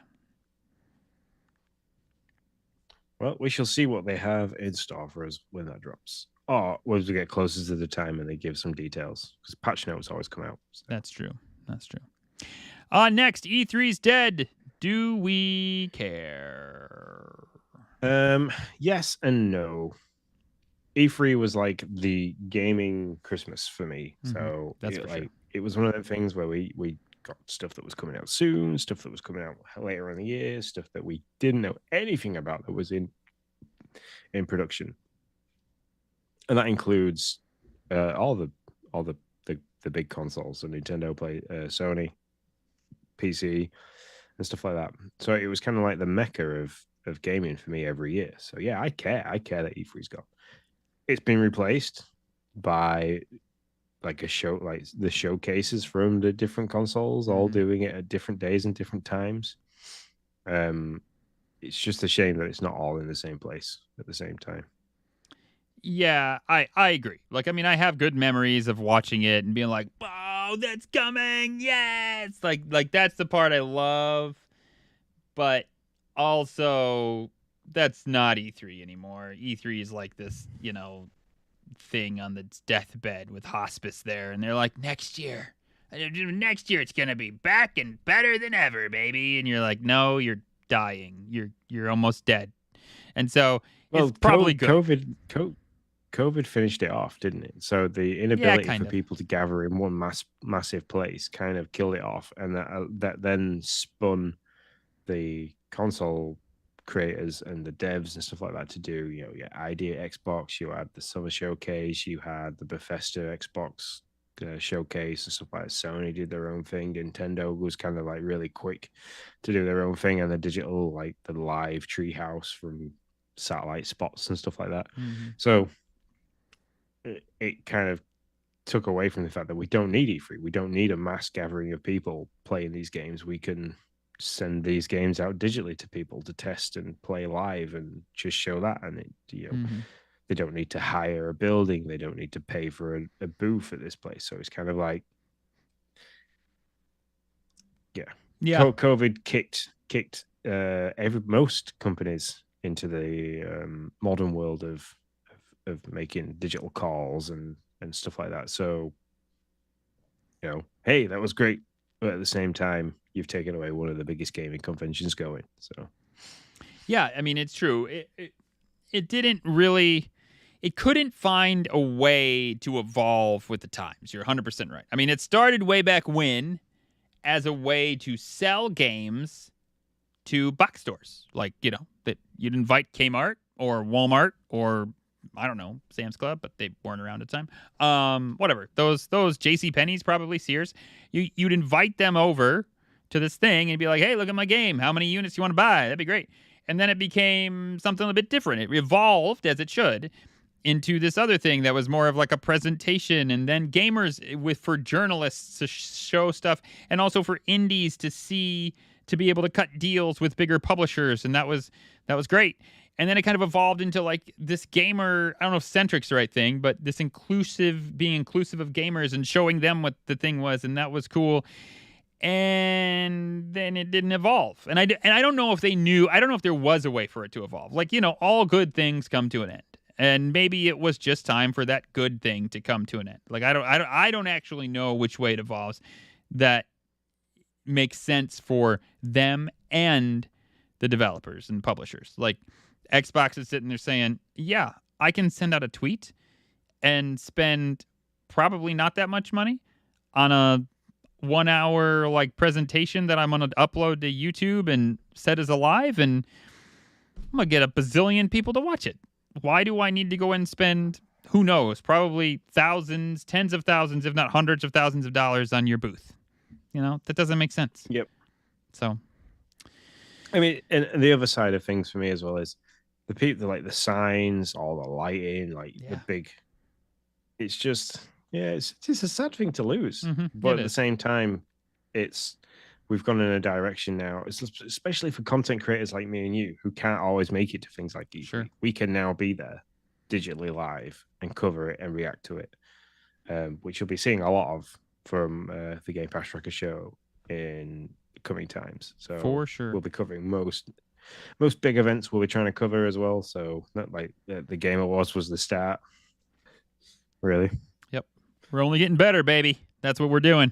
Well, we shall see what they have in store for us when that drops. Or once we get closer to the time and they give some details, because patch notes always come out. So. That's true. Next, E3's dead. Do we care? Yes and no. E3 was like the gaming Christmas for me. So that's for sure. It was one of the things where we got stuff that was coming out soon, stuff that was coming out later in the year, stuff that we didn't know anything about that was in production, and that includes all the big consoles, so Nintendo, Sony, PC, and stuff like that. So it was kind of like the mecca of gaming for me every year. So yeah, I care that E3's gone. It's been replaced by like the showcases from the different consoles, all doing it at different days and different times. It's just a shame that it's not all in the same place at the same time. Yeah, I agree. Like, I mean, I have good memories of watching it and being like, "Oh, that's coming! Yes!" Like that's the part I love. But also, that's not E3 anymore. E3 is like this, thing on the deathbed with hospice there, and they're like, next year it's gonna be back and better than ever, baby. And you're like, no, you're dying. You're almost dead. And so it's Well, probably good. COVID finished it off, didn't it? So the Yeah, inability for kind of. people to gather in one massive place kind of killed it off, and that then spun the console creators and the devs and stuff like that to do, your idea Xbox. You had the Summer Showcase, you had the Bethesda Xbox showcase and stuff like that. Sony did their own thing. Nintendo was kind of like really quick to do their own thing, and the digital, like the live treehouse from satellite spots and stuff like that. Mm-hmm. So it kind of took away from the fact that we don't need E3. We don't need a mass gathering of people playing these games. We can send these games out digitally to people to test and play live and just show that. And Mm-hmm. they don't need to hire a building. They don't need to pay for a booth at this place. So it's kind of like, yeah, Yeah. COVID kicked most companies into the modern world of making digital calls and stuff like that. So hey, that was great. But at the same time, you've taken away one of the biggest gaming conventions going. So Yeah, I mean, it's true. It didn't really, it couldn't find a way to evolve with the times. You're 100% right. I mean, it started way back when as a way to sell games to box stores. Like, that you'd invite Kmart or Walmart or I don't know, Sam's Club, but they weren't around at the time. Whatever. Those JC Penney's, probably Sears. You'd invite them over to this thing and be like, "Hey, look at my game. How many units you want to buy? That'd be great." And then it became something a bit different. It evolved, as it should, into this other thing that was more of like a presentation, and then gamers for journalists to show stuff, and also for indies to be able to cut deals with bigger publishers, and that was great. And then it kind of evolved into like this gamer, I don't know if centric's the right thing, but this being inclusive of gamers and showing them what the thing was, and that was cool. And then it didn't evolve. And I don't know if they knew, I don't know if there was a way for it to evolve. Like, all good things come to an end. And maybe it was just time for that good thing to come to an end. Like, I don't actually know which way it evolves that makes sense for them and the developers and publishers. Like, Xbox is sitting there saying, yeah, I can send out a tweet and spend probably not that much money on a 1 hour like presentation that I'm going to upload to YouTube and set as a live, and I'm going to get a bazillion people to watch it. Why do I need to go and spend, who knows, probably thousands, tens of thousands, if not hundreds of thousands of dollars on your booth? That doesn't make sense. yep. So, I mean, and the other side of things for me as well is the people, like the signs, all the lighting, like the big. It's just, yeah, it's a sad thing to lose, but at the same time, we've gone in a direction now, especially for content creators like me and you who can't always make it to things like E3. Sure. We can now be there digitally live and cover it and react to it, which you'll be seeing a lot of from the Game Pass Tracker show in coming times. So for sure, we'll be covering most big events we'll be trying to cover as well. So not like the Game Awards was the start. Really? Yep. We're only getting better, baby. That's what we're doing.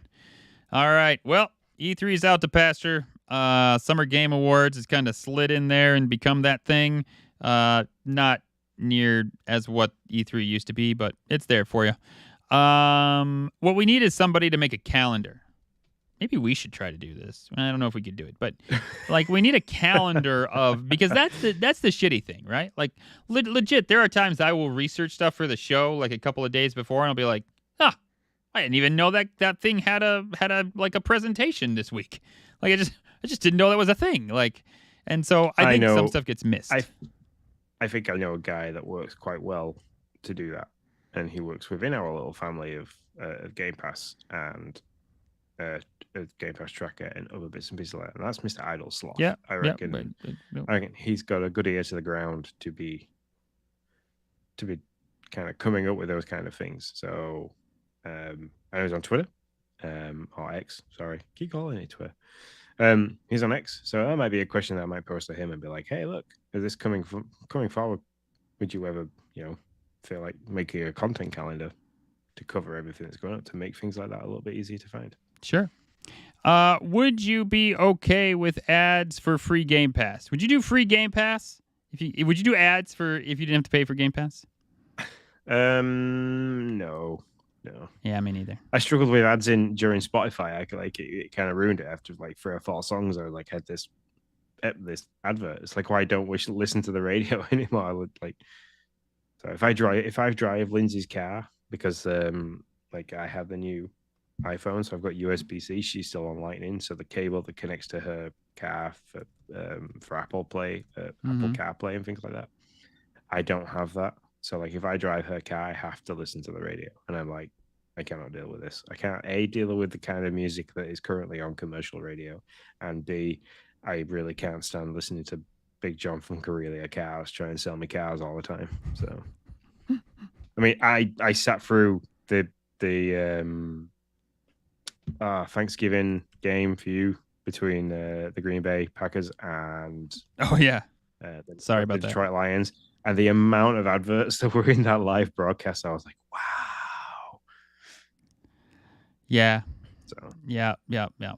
All right. Well, E3's out to pasture. Summer Game Awards has kind of slid in there and become that thing. Not near as what E3 used to be, but it's there for you. What we need is somebody to make a calendar. Maybe we should try to do this. I don't know if we could do it, but like we need a calendar of, because that's the shitty thing, right? Like legit, there are times I will research stuff for the show like a couple of days before, and I'll be like, I didn't even know that thing had a like a presentation this week. Like I just didn't know that was a thing. Like, and so I think some stuff gets missed. I think I know a guy that works quite well to do that, and he works within our little family of Game Pass and Game Pass Tracker and other bits and pieces like that. And that's Mr. Idle Sloth. Yeah, I reckon. I reckon he's got a good ear to the ground to be kind of coming up with those kind of things. So I was on Twitter, or X, sorry, keep calling it Twitter. He's on X, so that might be a question that I might post to him and be like, "Hey, look, is this coming forward? Would you ever, feel like making a content calendar to cover everything that's going on to make things like that a little bit easier to find?" Sure. Would you be okay with ads for free Game Pass? Would you do free Game Pass? Would you do ads if you didn't have to pay for Game Pass? No. Yeah, me neither. I struggled with ads during Spotify. I could, like it kind of ruined it after like 3 or 4 songs. I like had this advert. It's like, why don't we listen to the radio anymore? I would like. So if I drive Lindsay's car, because like I have the new iPhone, so I've got USB-C. She's still on Lightning, so the cable that connects to her car for Apple Play, Apple CarPlay, and things like that, I don't have that. So like if I drive her car, I have to listen to the radio, and I'm like, I cannot deal with this. I can't deal with the kind of music that is currently on commercial radio, and B, I really can't stand listening to Big John from Corellia Cars trying to sell me cars all the time. So, I mean, I sat through the Thanksgiving game for you between the Green Bay Packers and Sorry about the Detroit Lions, and the amount of adverts that were in that live broadcast, I was like, wow. Yeah. So yeah.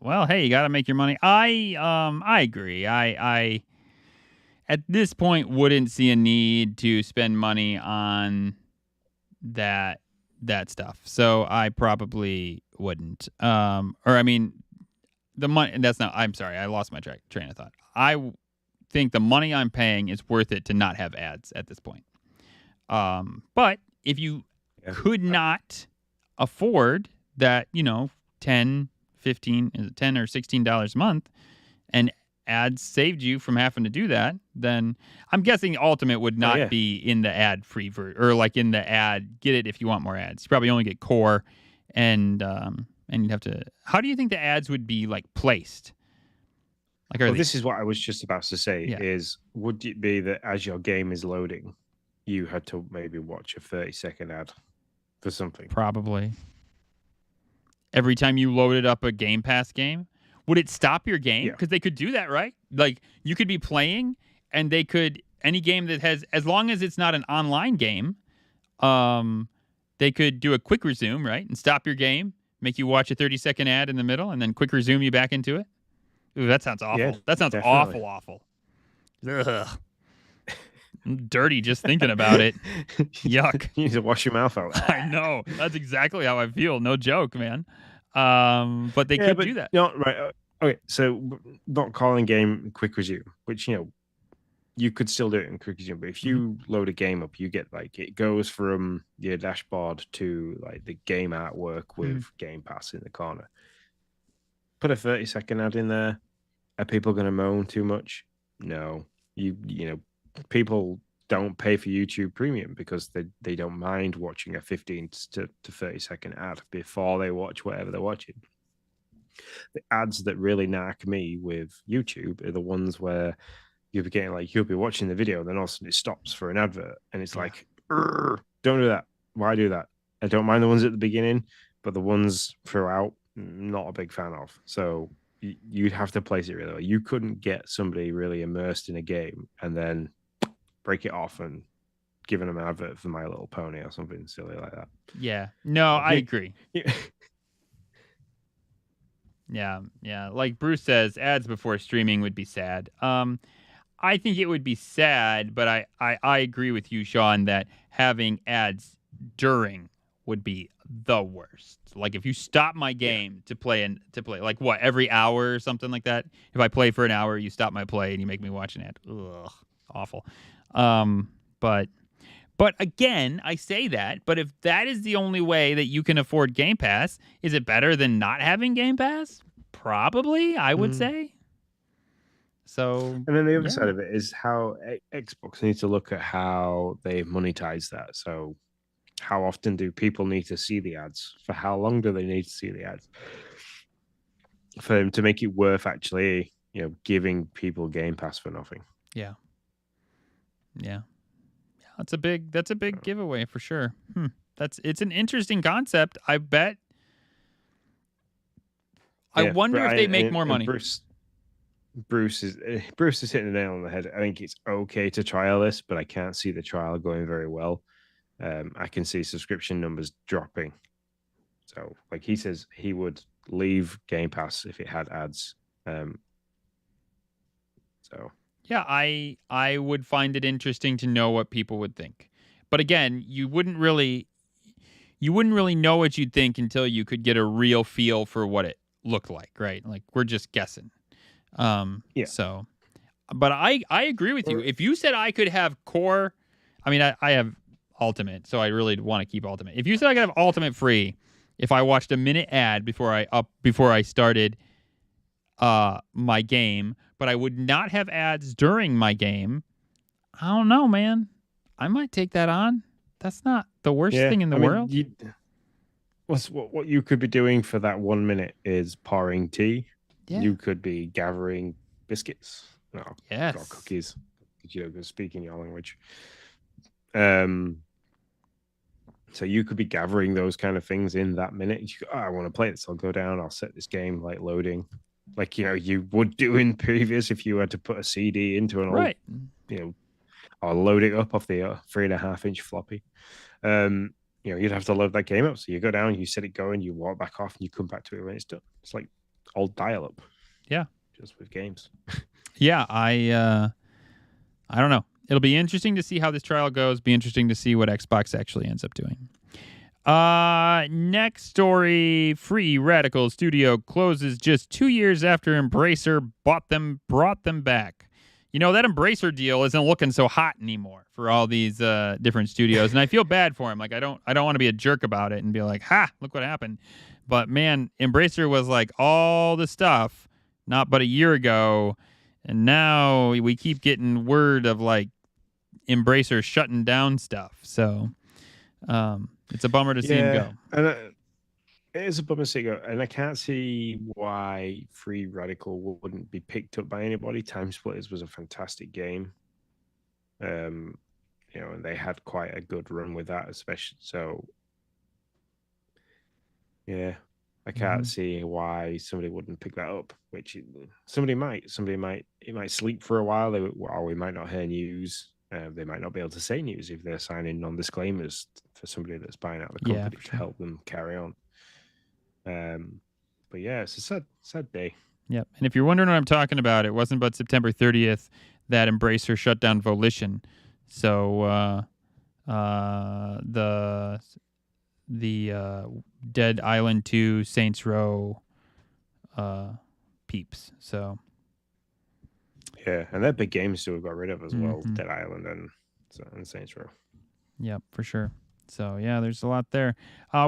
Well, hey, you got to make your money. I agree. I at this point wouldn't see a need to spend money on that stuff. So I probably wouldn't. Or I mean, the money. That's not. I'm sorry. I lost my train of thought. I think the money I'm paying is worth it to not have ads at this point. But if you could not afford that, 10, 15, is it $10 or $16 a month, and ads saved you from having to do that, then I'm guessing Ultimate would not be in the ad free or like in the ad. Get it if you want more ads. You probably only get core, and you'd have to. How do you think the ads would be like placed? Like, this is what I was just about to say. Is would it be that as your game is loading, you had to maybe watch a 30-second ad for something? Probably. Every time you loaded up a Game Pass game, would it stop your game? Because they could do that, right? Like you could be playing, and they could any game that has, as long as it's not an online game, they could do a quick resume, right, and stop your game, make you watch a 30-second ad in the middle, and then quick resume you back into it. Ooh, that sounds awful. Yeah, that sounds definitely. awful. Ugh. I'm dirty just thinking about it. Yuck. You need to wash your mouth out. I know. That's exactly how I feel. No joke, man. But they could do that. No, right. Okay, so not calling game quick resume, which, you could still do it in quick resume, but if you load a game up, you get like it goes from your dashboard to like the game artwork with Game Pass in the corner. Put a 30-second ad in there. Are people going to moan too much? No. People don't pay for YouTube Premium because they don't mind watching a 15 to 30-second ad before they watch whatever they're watching. The ads that really narc me with YouTube are the ones where you'll be getting like, you'll be watching the video and then all of a sudden it stops for an advert, and it's like, don't do that. Why do that? I don't mind the ones at the beginning, but the ones throughout, not a big fan of. So you'd have to place it really well. You couldn't get somebody really immersed in a game and then break it off and giving them an advert for My Little Pony or something silly like that. Yeah. No, I agree. Yeah. Like Bruce says, ads before streaming would be sad. I think it would be sad, but I agree with you, Sean, that having ads during would be the worst. Like if you stop my game to play like what, every hour or something like that. If I play for an hour, you stop my play and you make me watch an ad. Ugh, awful. But again, I say that, but if that is the only way that you can afford Game Pass, is it better than not having Game Pass? Probably, I would say. So, and then the other side of it is how Xbox needs to look at how they monetize that. So how often do people need to see the ads? For how long do they need to see the ads? For them to make it worth actually, giving people Game Pass for nothing. Yeah. That's a big giveaway for sure. It's an interesting concept. I bet. I Yeah, wonder if they make more and money. Bruce is hitting the nail on the head. I think it's okay to trial this, but I can't see the trial going very well. I can see subscription numbers dropping. So, like he says, he would leave Game Pass if it had ads. So Yeah, I would find it interesting to know what people would think. But again, you wouldn't really know what you'd think until you could get a real feel for what it looked like, right? Like we're just guessing. yeah, So but I agree with you. If you said I could have core, I mean I have ultimate, so I really want to keep ultimate. If you said I could have ultimate free if I watched a minute ad before I started my game, but I would not have ads during my game, I don't know, man. I might take that on. That's not the worst thing in the world. What you could be doing for that 1 minute is pouring tea. Yeah. You could be gathering biscuits. No, Yes. or cookies. Speaking your language. So you could be gathering those kind of things in that minute. You go, I want to play this. I'll go down. I'll set this game like loading, like you would do in previous if you had to put a CD into an right. old, or load it up off the 3.5-inch floppy. You'd have to load that game up. So you go down, you set it going, you walk back off, and you come back to it when it's done. It's like old dial-up. Yeah, just with games. Yeah, I don't know. It'll be interesting to see how this trial goes. Be interesting to see what Xbox actually ends up doing. Next story: Free Radical Studio closes just 2 years after Embracer brought them back. That Embracer deal isn't looking so hot anymore for all these different studios, and I feel bad for him. Like I don't want to be a jerk about it and be like, "Ha, look what happened." But man, Embracer was like all the stuff not but a year ago, and now we keep getting word of like Embracer shutting down stuff. So it's a bummer to see him go. And it is a bummer to see go, and I can't see why Free Radical wouldn't be picked up by anybody. Time Splitters was a fantastic game. And they had quite a good run with that, especially. So, yeah, I can't see why somebody wouldn't pick that up. Which somebody might. It might sleep for a while, or we might not hear news. They might not be able to say news if they're signing non-disclaimers for somebody that's buying out the company to help them carry on. But yeah, it's a sad day. Yep. And if you're wondering what I'm talking about, it wasn't but September 30th that Embracer shut down Volition. So the Dead Island 2 Saints Row peeps. So yeah, and they're big games to have got rid of as well. Dead Island and Saints Row. Yep, for sure. So, yeah, there's a lot there.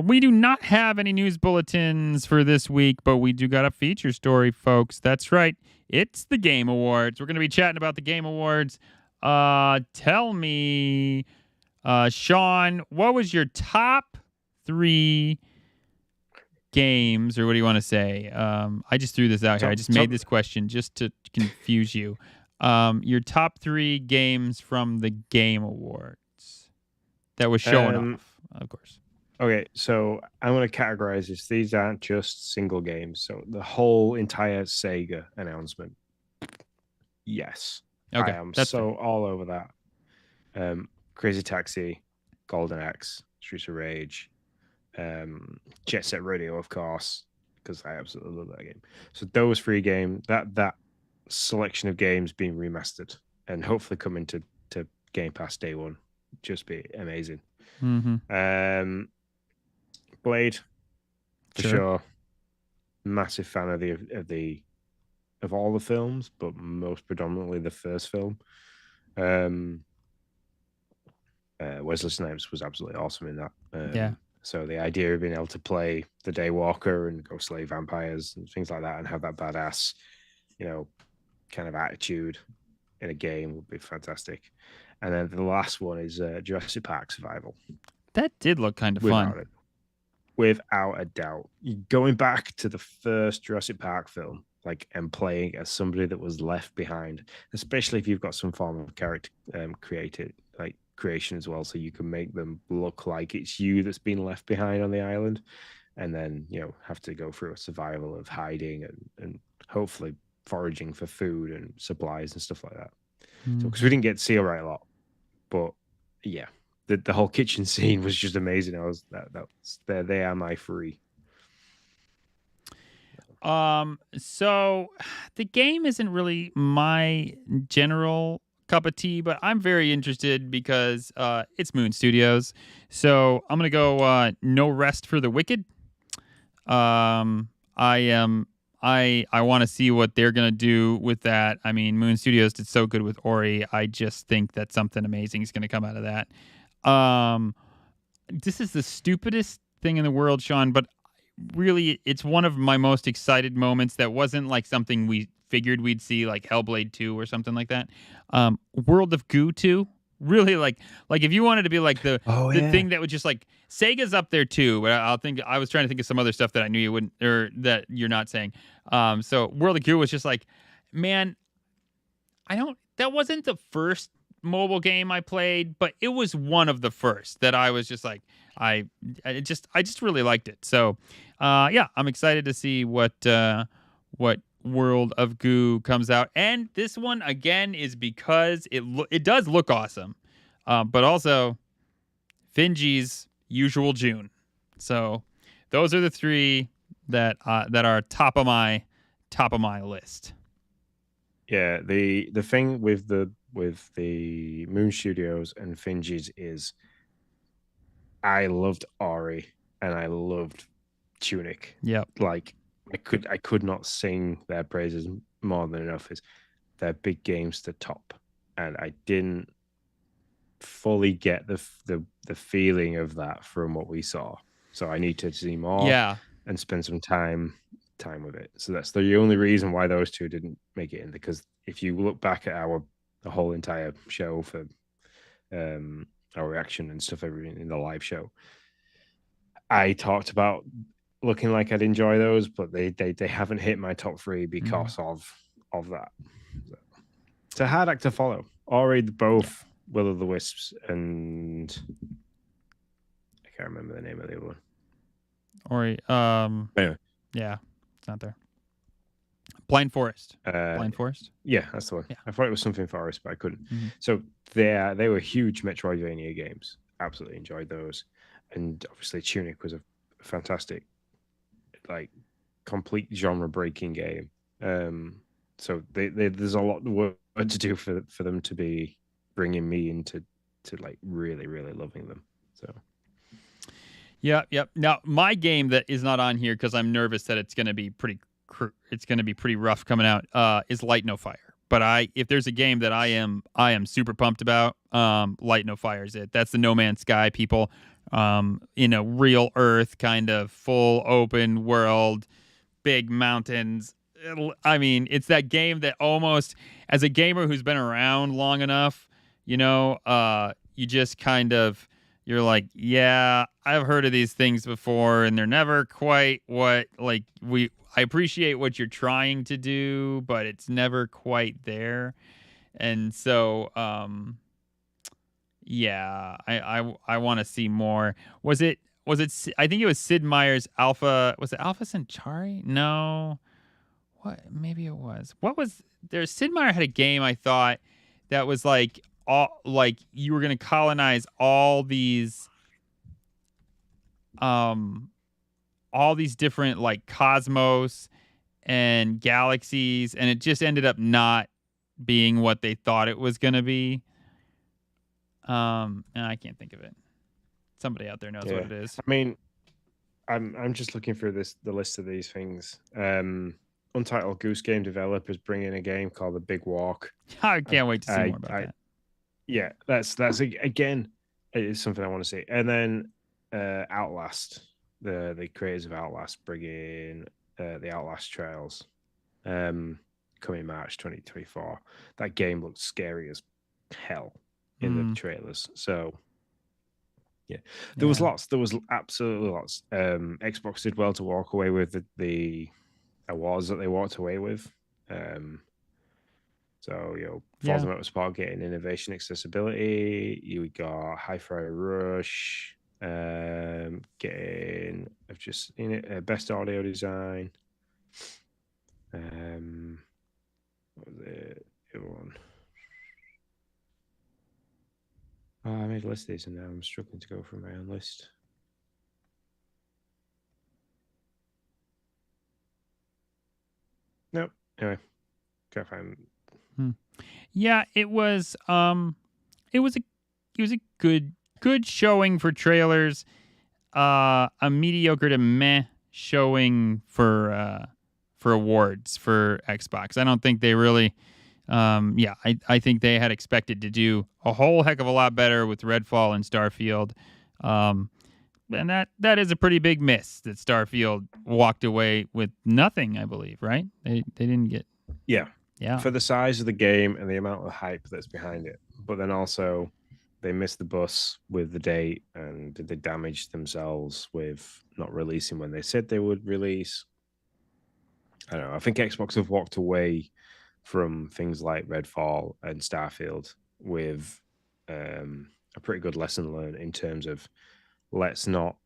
We do not have any news bulletins for this week, but we do got a feature story, folks. That's right. It's the Game Awards. We're going to be chatting about the Game Awards. Tell me, Sean, what was your top 3 games, or what do you want to say? I just threw this out here. I just made this question just to confuse you. Your top 3 games from the Game Awards that was showing off, of course. Okay, so I'm going to categorize this. These aren't just single games. So the whole entire Sega announcement. Yes. Okay, I am so all over that. Crazy Taxi, Golden Axe, Streets of Rage, Jet Set Radio, of course, because I absolutely love that game. So those 3 games, that selection of games being remastered and hopefully coming to Game Pass day one, just be amazing. Blade, for sure. Massive fan of all the films, but most predominantly the first film. Wesley Snipes was absolutely awesome in that. So the idea of being able to play the Daywalker and go slay vampires and things like that, and have that badass, kind of attitude in a game would be fantastic. And then the last one is Jurassic Park Survival. That did look kind of fun. Without a doubt. Going back to the first Jurassic Park film, and playing as somebody that was left behind, especially if you've got some form of character created, creation as well, so you can make them look like it's you that's been left behind on the island, and then have to go through a survival of hiding and hopefully foraging for food and supplies and stuff like that. So because we didn't get to see Ori a lot, but yeah, the whole kitchen scene was just amazing. I was that's they are my free. So the game isn't really my general cup of tea, but I'm very interested because it's Moon Studios. So I'm gonna go No Rest for the Wicked. I am I want to see what they're gonna do with that. I mean, Moon Studios did so good with Ori. I just think that something amazing is gonna come out of that. Um, this is the stupidest thing in the world, Sean, but really it's one of my most excited moments that wasn't like something we figured we'd see like Hellblade 2 or something like that. World of Goo 2. Really like if you wanted to be like the thing that would just like Sega's up there too, but I was trying to think of some other stuff that I knew you wouldn't or that you're not saying. So World of Goo was just like, man, that wasn't the first mobile game I played, but it was one of the first that I was just like, I just really liked it. So, yeah, I'm excited to see what World of Goo comes out. And this one again is because it does look awesome, but also Finji's usual June. So those are the three that are top of my list. Yeah, the thing with the Moon Studios and Finji's is I loved Ori and I loved Tunic. Yep. Like I could not sing their praises more than enough. They're big games to top, and I didn't fully get the feeling of that from what we saw. So I need to see more Yeah. and spend some time with it. So that's the only reason why those two didn't make it in. Because if you look back at the whole entire show for our reaction and stuff in the live show, I talked about looking like I'd enjoy those, but they haven't hit my top three because of that. So, it's a hard act to follow. Ori, both Will of the Wisps, and I can't remember the name of the other one. Ori, anyway. Yeah, it's not there. Blind Forest. Blind Forest? Yeah, that's the one. Yeah. I thought it was something Forest, but I couldn't. Mm-hmm. So they were huge Metroidvania games. Absolutely enjoyed those. And obviously Tunic was a fantastic, like, complete genre-breaking game. So there's a lot of work to do for them to be bringing me into like really, really loving them. So Yep. Now, my game that is not on here because I'm nervous that it's going to be pretty rough coming out is Light No Fire. But if there's a game that I am super pumped about, Light No Fire is it. That's the No Man's Sky people, real Earth kind of full open world, big mountains. I mean, it's that game that almost, as a gamer who's been around long enough, you just kind of. You're like, yeah, I've heard of these things before, and they're never quite what I appreciate what you're trying to do, but it's never quite there. And so, yeah, I want to see more. Was it? I think it was Sid Meier's Alpha. Was it Alpha Centauri? No. What? Maybe it was. What was there? Sid Meier had a game I thought that was like. You were going to colonize all these different like cosmos and galaxies, and it just ended up not being what they thought it was going to be. I can't think of it. Somebody out there knows what it is. I mean, I'm just looking through the list of these things. Untitled Goose Game developers bring in a game called The Big Walk. I can't wait to see more about that. Yeah, that's again, it is something I want to see. And then Outlast, the creators of Outlast bring in the Outlast Trials, coming March 2024. That game looks scary as hell in the trailers. So yeah, there was lots. There was absolutely lots. Xbox did well to walk away with the awards that they walked away with. So, Yeah. Forza Motorsport getting innovation accessibility. You got Hi-Fi Rush, getting, I've just seen it, best audio design. What was it? The other one. Oh, I made a list of these and now I'm struggling to go through my own list. Nope. Anyway, can't find. Yeah, it was it was a good showing for trailers. A mediocre to meh showing for awards for Xbox. I don't think they really yeah, I think they had expected to do a whole heck of a lot better with Redfall and Starfield. Um and that is a pretty big miss that Starfield walked away with nothing, I believe, right? They didn't get. Yeah. Yeah. For the size of the game and the amount of hype that's behind it. But then also they missed the bus with the date and they damaged themselves with not releasing when they said they would release. I don't know. I think Xbox have walked away from things like Redfall and Starfield with a pretty good lesson learned in terms of let's not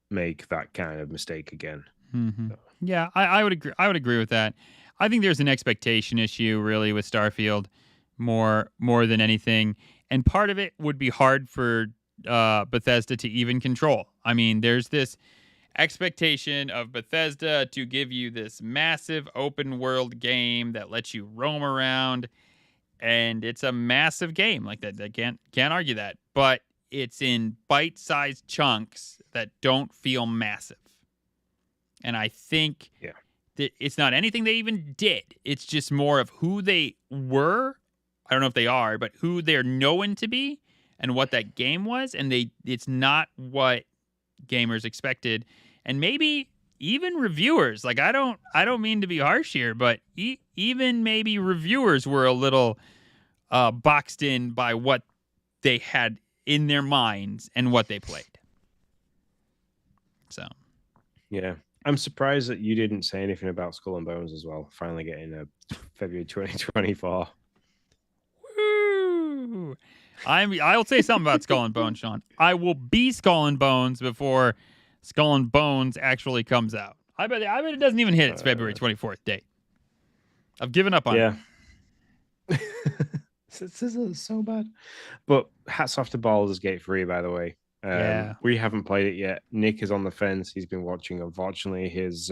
make that kind of mistake again. Mm-hmm. So, Yeah, I would agree. I would agree with that. I think there's an expectation issue really with Starfield more than anything, and part of it would be hard for Bethesda to even control. I mean, there's this expectation of Bethesda to give you this massive open world game that lets you roam around, and it's a massive game like that. I can't argue that, but it's in bite-sized chunks that don't feel massive. And I think yeah. that it's not anything they even did. It's just more of who they were. I don't know if they are, but who they're known to be and what that game was. And it's not what gamers expected. And maybe even reviewers, like I don't mean to be harsh here, but even maybe reviewers were a little boxed in by what they had in their minds and what they played. So, Yeah. I'm surprised that you didn't say anything about Skull and Bones as well. Finally getting a February 2024. woo! I'll say something about Skull and Bones, Sean. I will be Skull and Bones before Skull and Bones actually comes out. I bet it doesn't even hit its February 24th date. I've given up on it. Yeah. This is so bad. But hats off to Baldur's Gate 3, by the way. Yeah. We haven't played it yet. Nick is on the fence. He's been watching. Unfortunately, his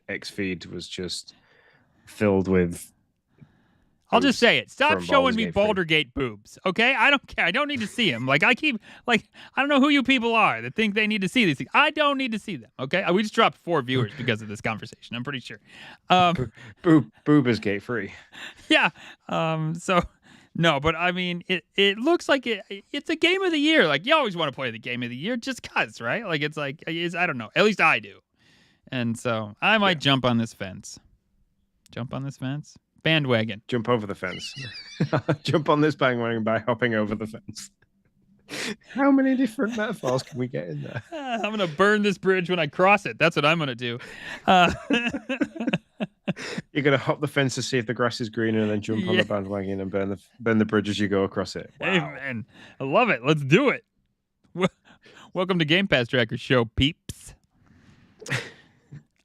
X feed was just filled with. I'll just say it. Stop showing me Baldur's Gate boobs, okay? I don't care. I don't need to see them. I don't know who you people are that think they need to see these things. I don't need to see them, okay? We just dropped 4 viewers because of this conversation. I'm pretty sure. Boober's Gate 3. Yeah. So no, but I mean, it looks like it's a game of the year. Like you always want to play the game of the year just cause, right? Like it's I don't know. At least I do. And so I might jump on this fence. Jump on this fence. Bandwagon. Jump over the fence. Jump on this bandwagon by hopping over the fence. How many different metaphors can we get in there? I'm going to burn this bridge when I cross it. That's what I'm going to do. You're going to hop the fence to see if the grass is greener and then jump on the bandwagon and burn the bridge as you go across it. Wow. Amen. I love it. Let's do it. Welcome to Game Pass Tracker Show, peeps.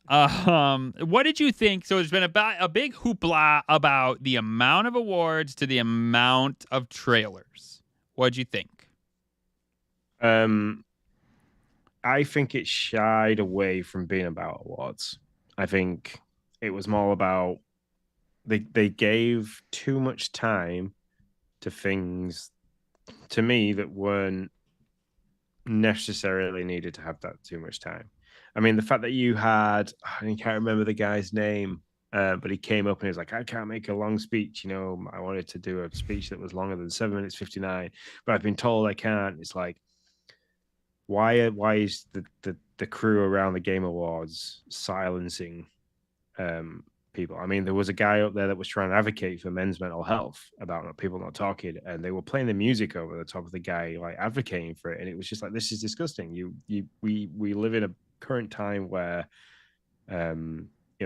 What did you think? So there's been a big hoopla about the amount of awards to the amount of trailers. What'd you think? I think it shied away from being about awards. I think it was more about they gave too much time to things to me that weren't necessarily needed to have that too much time. I mean, the fact that you had, I can't remember the guy's name, but he came up and he was like, I can't make a long speech. I wanted to do a speech that was longer than 7 minutes 59, but I've been told I can't. It's like, why is the crew around the Game Awards silencing people? I mean, there was a guy up there that was trying to advocate for men's mental health about people not talking, and they were playing the music over the top of the guy like advocating for it, and it was just like, this is disgusting. We live in a current time where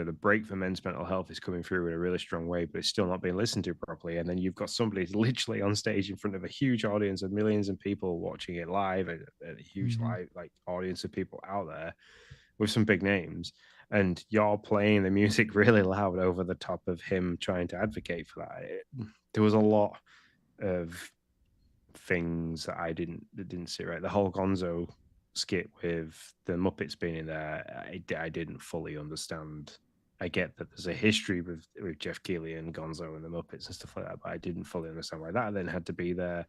the break for men's mental health is coming through in a really strong way, but it's still not being listened to properly. And then you've got somebody literally on stage in front of a huge audience of millions of people watching it live, and a huge Mm-hmm. live audience of people out there with some big names, and you're playing the music really loud over the top of him trying to advocate for that. There was a lot of things that didn't see right. The whole Gonzo skit with the Muppets being in there, I didn't fully understand. I get that there's a history with Jeff Keighley and Gonzo and the Muppets and stuff like that, but I didn't fully understand why that then had to be there.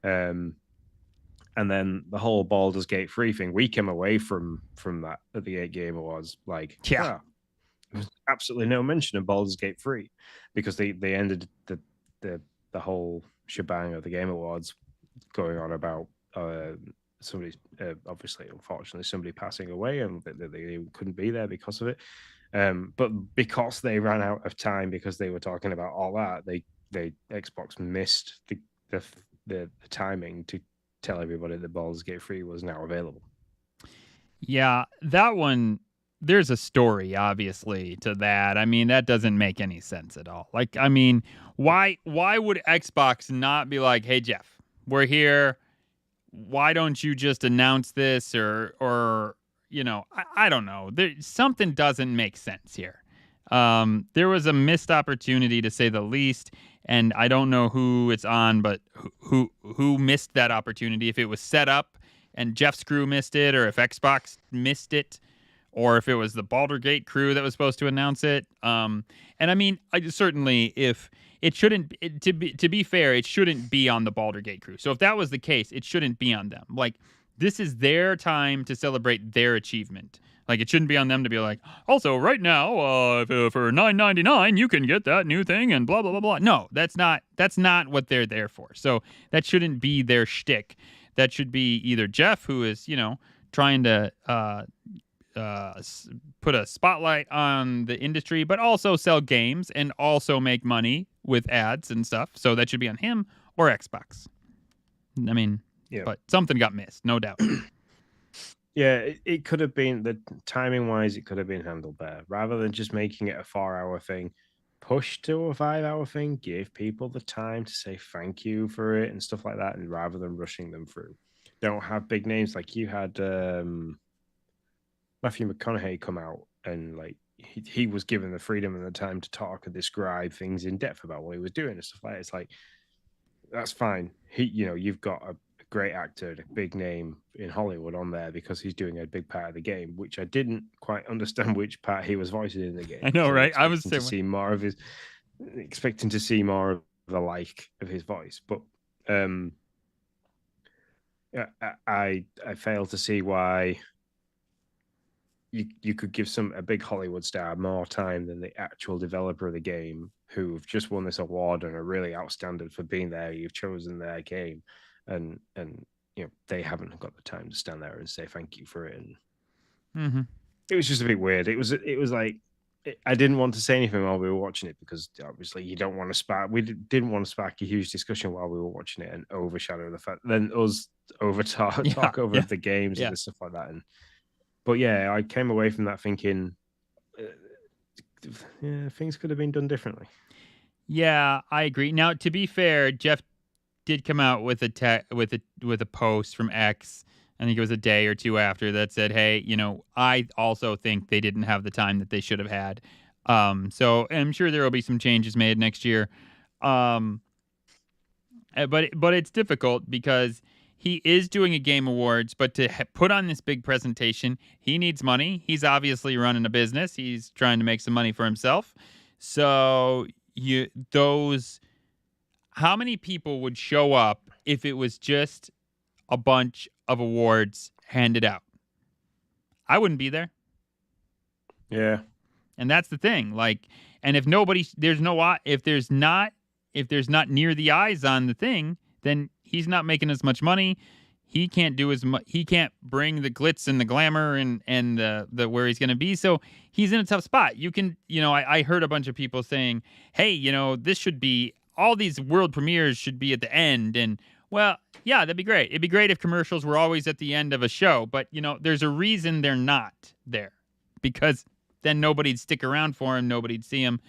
And then the whole Baldur's Gate 3 thing, we came away from that at the 8 Game Awards like, Yeah. there was absolutely no mention of Baldur's Gate 3 because they ended the whole shebang of the Game Awards going on about somebody, obviously, unfortunately, somebody passing away, and they couldn't be there because of it. But because they ran out of time, because they were talking about all that, they Xbox missed the timing to tell everybody that Baldur's Gate 3 was now available. Yeah, that one, there's a story, obviously, to that. I mean, that doesn't make any sense at all. Like, I mean, why would Xbox not be like, hey, Jeff, we're here. Why don't you just announce this? Or I don't know. Something doesn't make sense here. There was a missed opportunity, to say the least, and I don't know who it's on, but who missed that opportunity. If it was set up and Jeff's crew missed it, or if Xbox missed it, or if it was the Baldur's Gate crew that was supposed to announce it. And I mean, certainly, if it shouldn't, to be fair, it shouldn't be on the Baldur's Gate crew. So if that was the case, it shouldn't be on them. Like, this is their time to celebrate their achievement. Like, it shouldn't be on them to be like, also, right now, for $9.99, you can get that new thing and blah, blah, blah, blah. No, that's not what they're there for. So that shouldn't be their shtick. That should be either Jeff, who is, trying to put a spotlight on the industry, but also sell games and also make money with ads and stuff. So that should be on him or Xbox. I mean, yeah. But something got missed, no doubt. Yeah, it could have been, the timing wise, it could have been handled better. Rather than just making it a 4-hour thing, push to a 5-hour thing, give people the time to say thank you for it and stuff like that, and rather than rushing them through. Don't have big names like you had Matthew McConaughey come out, and like he was given the freedom and the time to talk and describe things in depth about what he was doing and stuff like that. It's like, that's fine. You've got a great actor, a big name in Hollywood on there because he's doing a big part of the game, which I didn't quite understand which part he was voicing in the game. I know, so right? I was expecting to see more of the like of his voice, but I fail to see why you could give a big Hollywood star more time than the actual developer of the game, who've just won this award and are really outstanding for being there. You've chosen their game, and they haven't got the time to stand there and say thank you for it. And it was just a bit weird. It was like, I didn't want to say anything while we were watching it because obviously you don't want to spark. We didn't want to spark a huge discussion while we were watching it and overshadow the fact. Then us talk over the games and stuff like that. But yeah, I came away from that thinking, things could have been done differently. Yeah, I agree. Now, to be fair, Jeff did come out with a post from X. I think it was a day or two after, that said, "Hey, I also think they didn't have the time that they should have had." So I'm sure there will be some changes made next year. But it's difficult because he is doing a Game Awards, but to put on this big presentation, he needs money. He's obviously running a business. He's trying to make some money for himself. So how many people would show up if it was just a bunch of awards handed out? I wouldn't be there. Yeah. And that's the thing. Like, and if there's not near the eyes on the thing, then he's not making as much money. He can't do as much. He can't bring the glitz and the glamour and the where he's going to be. So he's in a tough spot. You can, I heard a bunch of people saying, "Hey, this should be, all these world premieres should be at the end." And well, yeah, that'd be great. It'd be great if commercials were always at the end of a show, but there's a reason they're not there, because then nobody'd stick around for him. Nobody'd see him.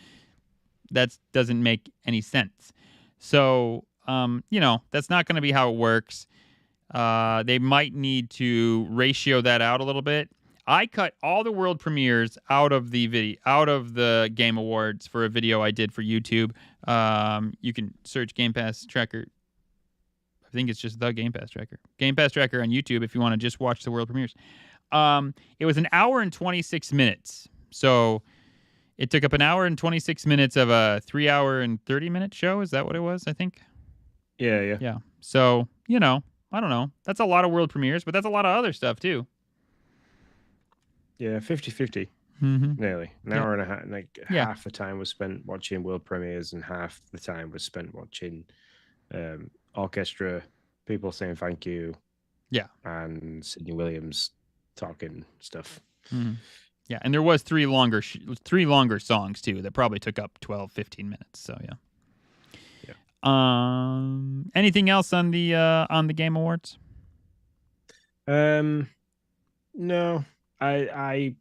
That doesn't make any sense. So, that's not going to be how it works. They might need to ratio that out a little bit. I cut all the world premieres out of the Game Awards for a video I did for YouTube. You can search Game Pass Tracker. I think it's just the Game Pass Tracker. Game Pass Tracker on YouTube if you want to just watch the world premieres. It was an hour and 26 minutes. So it took up an hour and 26 minutes of a 3 hour and 30-minute show. Is that what it was, I think? Yeah. Yeah. So, I don't know. That's a lot of world premieres, but that's a lot of other stuff too. Yeah, 50-50. Mm-hmm. Nearly. An hour and a half. Yeah. Half the time was spent watching world premieres and half the time was spent watching orchestra, people saying thank you. Yeah. And Sidney Williams talking stuff. Mm-hmm. Yeah, and there was three longer songs too that probably took up 12, 15 minutes. So yeah. Anything else on the Game Awards? No. I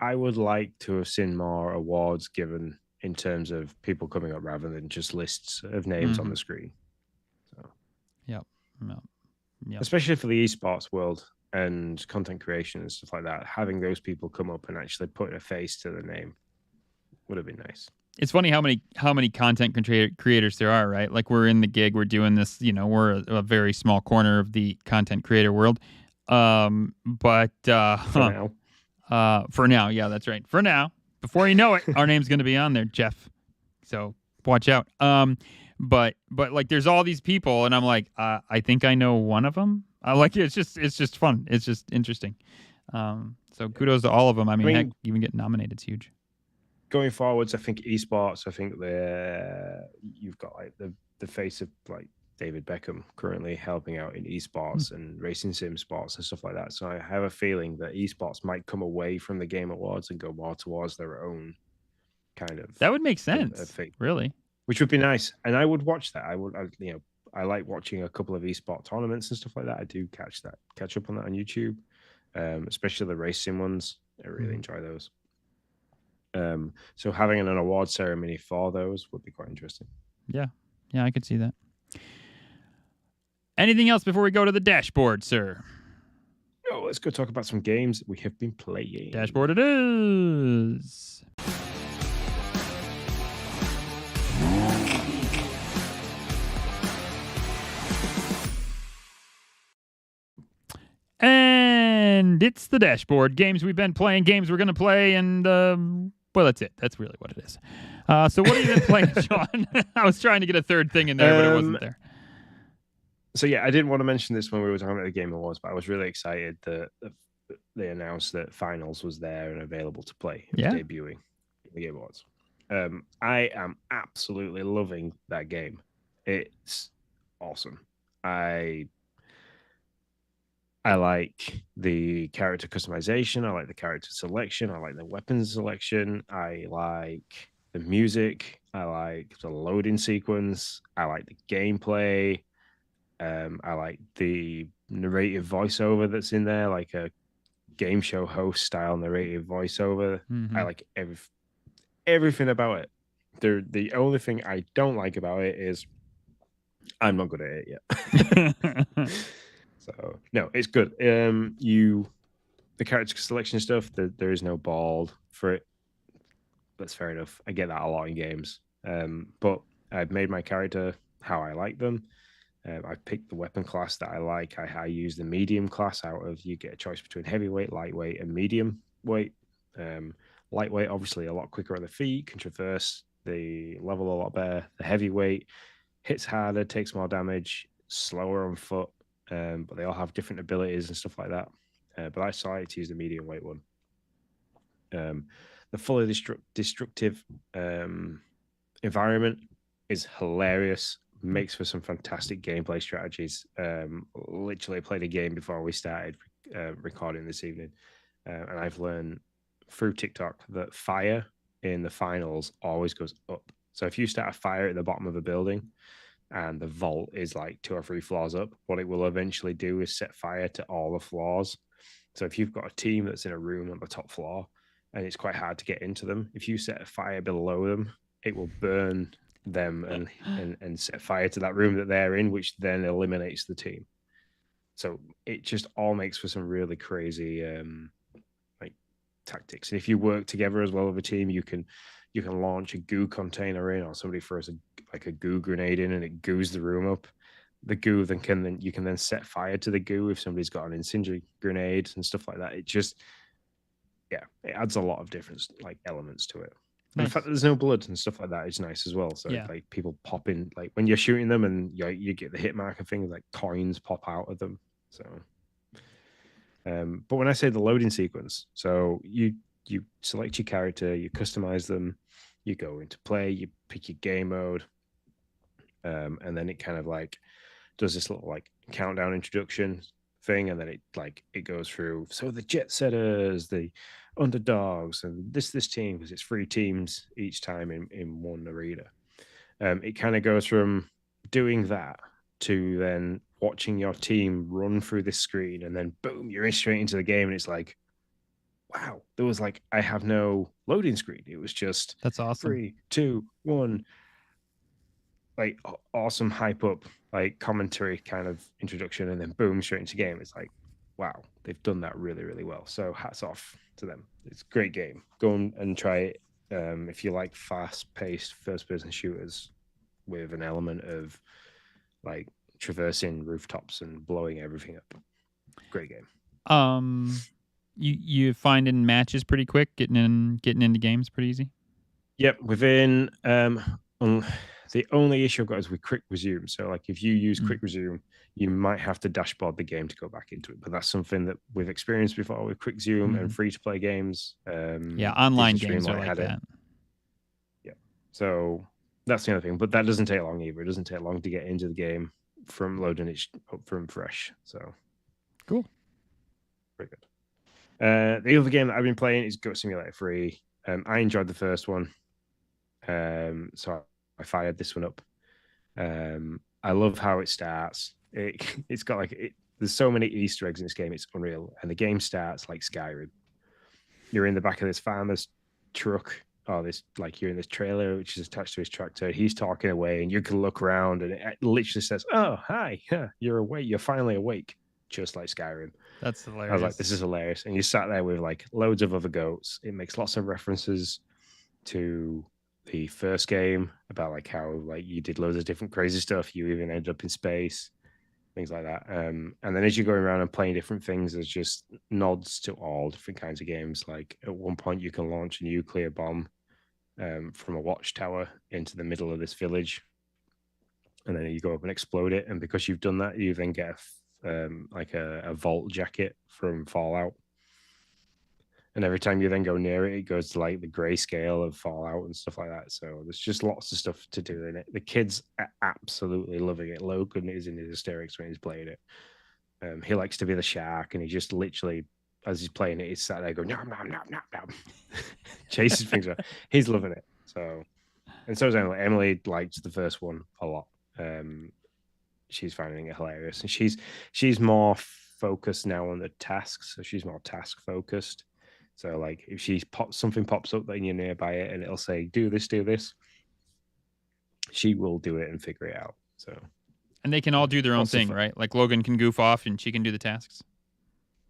would like to have seen more awards given in terms of people coming up rather than just lists of names on the screen. So. Yep. Especially for the esports world and content creation and stuff like that, having those people come up and actually put a face to the name would have been nice. It's funny how many content creators there are, right? Like we're in the gig, we're doing this, we're a very small corner of the content creator world. But for now, yeah, that's right. For now, before you know it, our name's going to be on there, Jeff. So watch out. But like there's all these people, and I'm like, I think I know one of them. It's just fun. It's just interesting. So kudos to all of them. I mean, heck, even getting nominated is huge. Going forwards, I think esports. I think you've got like the face of like David Beckham currently helping out in esports and racing sim sports and stuff like that. So I have a feeling that esports might come away from the Game Awards and go more towards their own kind of. That would make sense, really. Which would be nice, and I would watch that. I like watching a couple of esport tournaments and stuff like that. I do catch up on that on YouTube, especially the racing ones. I really enjoy those. So having an award ceremony for those would be quite interesting. Yeah, I could see that. Anything else before we go to the dashboard, sir? Oh, let's go talk about some games we have been playing. Dashboard it is. And it's the dashboard. Games we've been playing, games we're going to play, and, well, that's it. That's really what it is. So what have you been playing, Sean? I was trying to get a third thing in there, but it wasn't there. So, yeah, I didn't want to mention this when we were talking about the Game Awards, but I was really excited that they announced that Finals was there and available to play. It was debuting in the Game Awards. I am absolutely loving that game. It's awesome. I like the character customization. I like the character selection. I like the weapons selection. I like the music. I like the loading sequence. I like the gameplay. I like the narrative voiceover that's in there, like a game show host style narrative voiceover. I like everything about it. The only thing I don't like about it is I'm not good at it yet. So no, it's good. The character selection stuff, there is no bald for it. That's fair enough. I get that a lot in games. But I've made my character how I like them. I've picked the weapon class that I like. I use the medium class out of, you get a choice between heavyweight, lightweight, and medium weight. Lightweight, obviously, a lot quicker on the feet, can traverse the level a lot better. The heavyweight hits harder, takes more damage, slower on foot, but they all have different abilities and stuff like that. But I decided to use the medium weight one. The fully destructive environment is hilarious. Makes for some fantastic gameplay strategies. Literally played a game before we started recording this evening, and I've learned through TikTok that fire in the finals always goes up. So if you start a fire at the bottom of a building and the vault is like 2 or 3 floors up, what it will eventually do is set fire to all the floors. So if you've got a team that's in a room on the top floor, and it's quite hard to get into them. If you set a fire below them, it will burn them and set fire to that room that they're in, which then eliminates the team. So it just all makes for some really crazy like tactics. And if you work together as well with a team, you can launch a goo container in, or somebody throws a goo grenade in, and it goos the room up. The goo you can then set fire to the goo if somebody's got an incendiary grenade and stuff like that. It just it adds a lot of different like elements to it. And the fact that there's no blood and stuff like that is nice as well. So like people pop in, like when you're shooting them and you get the hit marker thing, like coins pop out of them. So, but when I say the loading sequence, so you select your character, you customize them, you go into play, you pick your game mode, and then it kind of like does this little like countdown introduction thing, and then it goes through. So the jet setters, the underdogs, and this team, because it's 3 teams each time in one arena. It kind of goes from doing that to then watching your team run through this screen, and then boom, you're straight into the game, and it's like, wow, there was like I have no loading screen. It was just that's awesome. 3, 2, 1. Like awesome hype up, like commentary kind of introduction, and then boom, straight into game. It's like, wow, they've done that really, really well. So hats off to them. It's a great game. Go and try it if you like fast-paced first-person shooters with an element of like traversing rooftops and blowing everything up. Great game. You finding matches pretty quick, getting into games pretty easy? Yep, within the only issue I've got is with quick resume. So like if you use quick resume, you might have to dashboard the game to go back into it. But that's something that we've experienced before with quick resume and free to play games. Online games are like that. Yeah. So that's the other thing. But that doesn't take long either. It doesn't take long to get into the game from loading it up from fresh. So cool. Very good. The other game that I've been playing is Goat Simulator 3. I enjoyed the first one. So I fired this one up. I love how it starts. It's got there's so many Easter eggs in this game. It's unreal. And the game starts like Skyrim. You're in the back of this farmer's truck, or you're in this trailer which is attached to his tractor. He's talking away, and you can look around, and it literally says, "Oh, hi, you're awake. You're finally awake," just like Skyrim. That's hilarious. I was like, "This is hilarious." And you sat there with like loads of other goats. It makes lots of references to the first game about like how like you did loads of different crazy stuff. You even ended up in space, things like that. And then as you're going around and playing different things, there's just nods to all different kinds of games. Like at one point, you can launch a nuclear bomb from a watchtower into the middle of this village, and then you go up and explode it. And because you've done that, you then get a vault jacket from Fallout. And every time you then go near it, it goes to like the grayscale of Fallout and stuff like that. So there's just lots of stuff to do in it. The kids are absolutely loving it. Logan is in his hysterics when he's playing it. He likes to be the shark, and he just literally, as he's playing it, he's sat there going, nom, nom, nom, nom, nom. Chases things around. He's loving it. So, and so is Emily. Emily liked the first one a lot. She's finding it hilarious. And she's more focused now on the tasks. So she's more task focused. So like if something pops up that you're nearby it and it'll say, do this, she will do it and figure it out. So, and they can all do their own thing, right? Like Logan can goof off and she can do the tasks.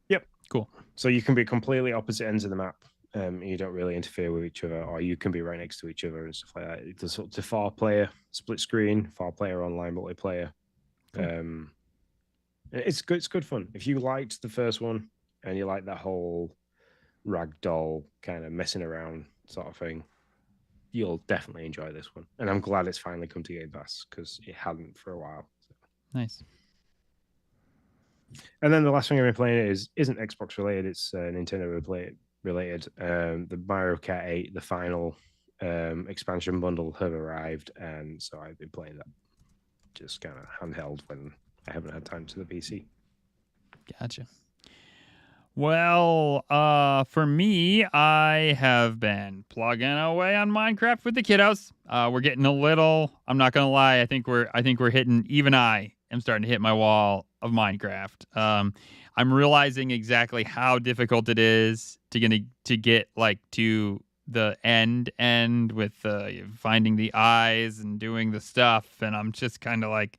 Yep. Cool. So you can be completely opposite ends of the map. You don't really interfere with each other, or you can be right next to each other and stuff like that. It's up to 4-player split screen, 4-player online multiplayer. Cool. It's good fun. If you liked the first one and you like that whole ragdoll kind of messing around sort of thing, you'll definitely enjoy this one. And I'm glad it's finally come to Game Pass, because it hadn't for a while. So. Nice. And then the last thing I've been playing isn't Xbox related. It's Nintendo related. The Mario Kart 8, the final expansion bundle, have arrived, and so I've been playing that just kind of handheld when I haven't had time to the PC. Gotcha. Well, for me, I have been plugging away on Minecraft with the kiddos. We're getting a little, I'm not gonna lie, I think we're hitting, even I am starting to hit my wall of Minecraft. I'm realizing exactly how difficult it is to get like to the end with finding the eyes and doing the stuff, and I'm just kind of like,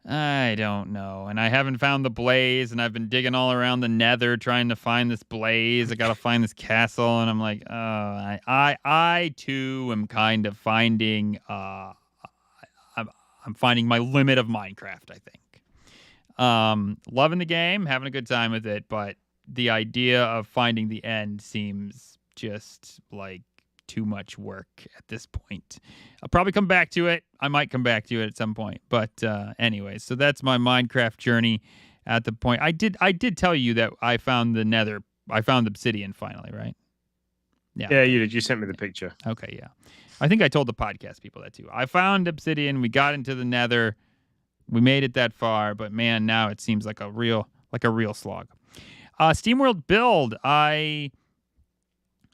I don't know. And I haven't found the blaze, and I've been digging all around the nether trying to find this blaze. I got to find this castle, and I'm like, oh, I too am kind of finding I'm finding my limit of Minecraft, I think. Loving the game, having a good time with it, but the idea of finding the end seems just like too much work at this point. I'll probably come back to it. I might come back to it at some point. But anyway, so that's my Minecraft journey at the point. I did tell you that I found the nether. I found obsidian finally, right? Yeah, you did. You sent me the picture. Okay, yeah. I think I told the podcast people that too. I found obsidian. We got into the nether. We made it that far, but man, now it seems like a real slog. SteamWorld Build.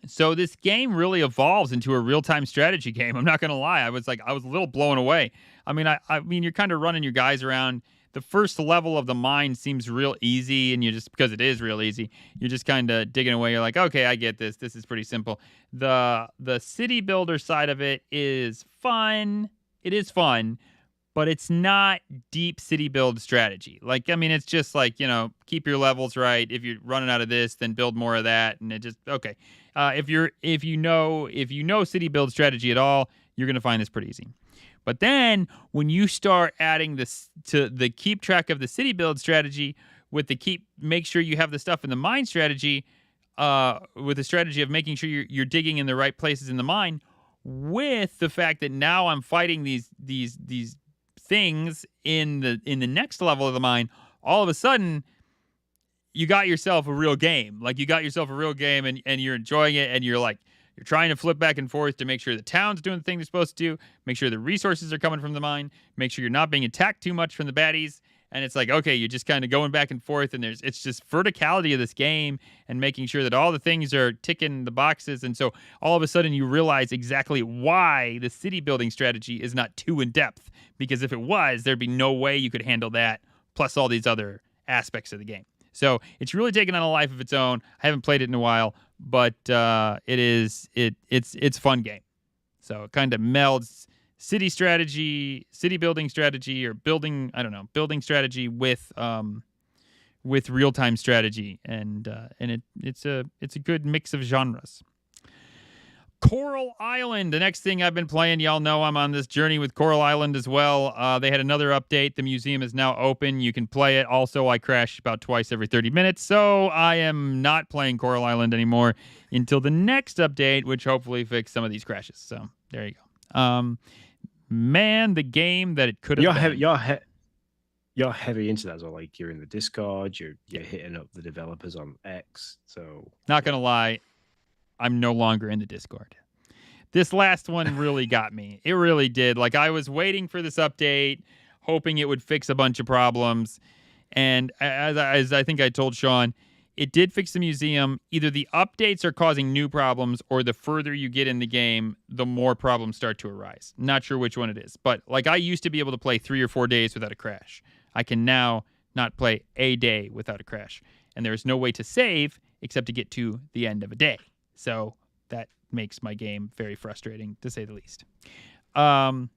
So this game really evolves into a real-time strategy game. I'm not going to lie. I was a little blown away. I mean, you're kind of running your guys around. The first level of the mine seems real easy, and because it is real easy, you're just kind of digging away. You're like, okay, I get this. This is pretty simple. The city builder side of it is fun. It is fun, but it's not deep city build strategy. Like, I mean, it's just like, keep your levels right. If you're running out of this, then build more of that, and it just okay. If you know city build strategy at all, you're gonna find this pretty easy. But then when you start adding this to the keep track of the city build strategy with the make sure you have the stuff in the mine strategy, with the strategy of making sure you're digging in the right places in the mine, with the fact that now I'm fighting these things in the next level of the mine, all of a sudden you got yourself a real game. Like, you got yourself a real game, and you're enjoying it, and you're trying to flip back and forth to make sure the town's doing the thing they're supposed to do, make sure the resources are coming from the mine, make sure you're not being attacked too much from the baddies. And it's like, okay, you're just kind of going back and forth, and it's just verticality of this game and making sure that all the things are ticking the boxes. And so all of a sudden you realize exactly why the city building strategy is not too in depth, because if it was, there'd be no way you could handle that plus all these other aspects of the game. So it's really taken on a life of its own. I haven't played it in a while, but it's a fun game. So it kind of melds city building strategy, or building strategy with real-time strategy, and it's a good mix of genres. Coral Island, the next thing I've been playing. Y'all know I'm on this journey with Coral Island as well. They had another update. The museum is now open. You can play it. Also, I crash about twice every 30 minutes, so I am not playing Coral Island anymore until the next update, which hopefully fix some of these crashes. So there you go. Man, the game that it could have been. You're heavy into that as well. Like, you're in the Discord, you're hitting up the developers on X. So not gonna lie, I'm no longer in the Discord. This last one really got me. It really did. Like, I was waiting for this update, hoping it would fix a bunch of problems. And as I think I told Sean, it did fix the museum. Either the updates are causing new problems, or the further you get in the game, the more problems start to arise. Not sure which one it is. But like, I used to be able to play 3 or 4 days without a crash. I can now not play a day without a crash. And there is no way to save except to get to the end of a day. So that makes my game very frustrating, to say the least. But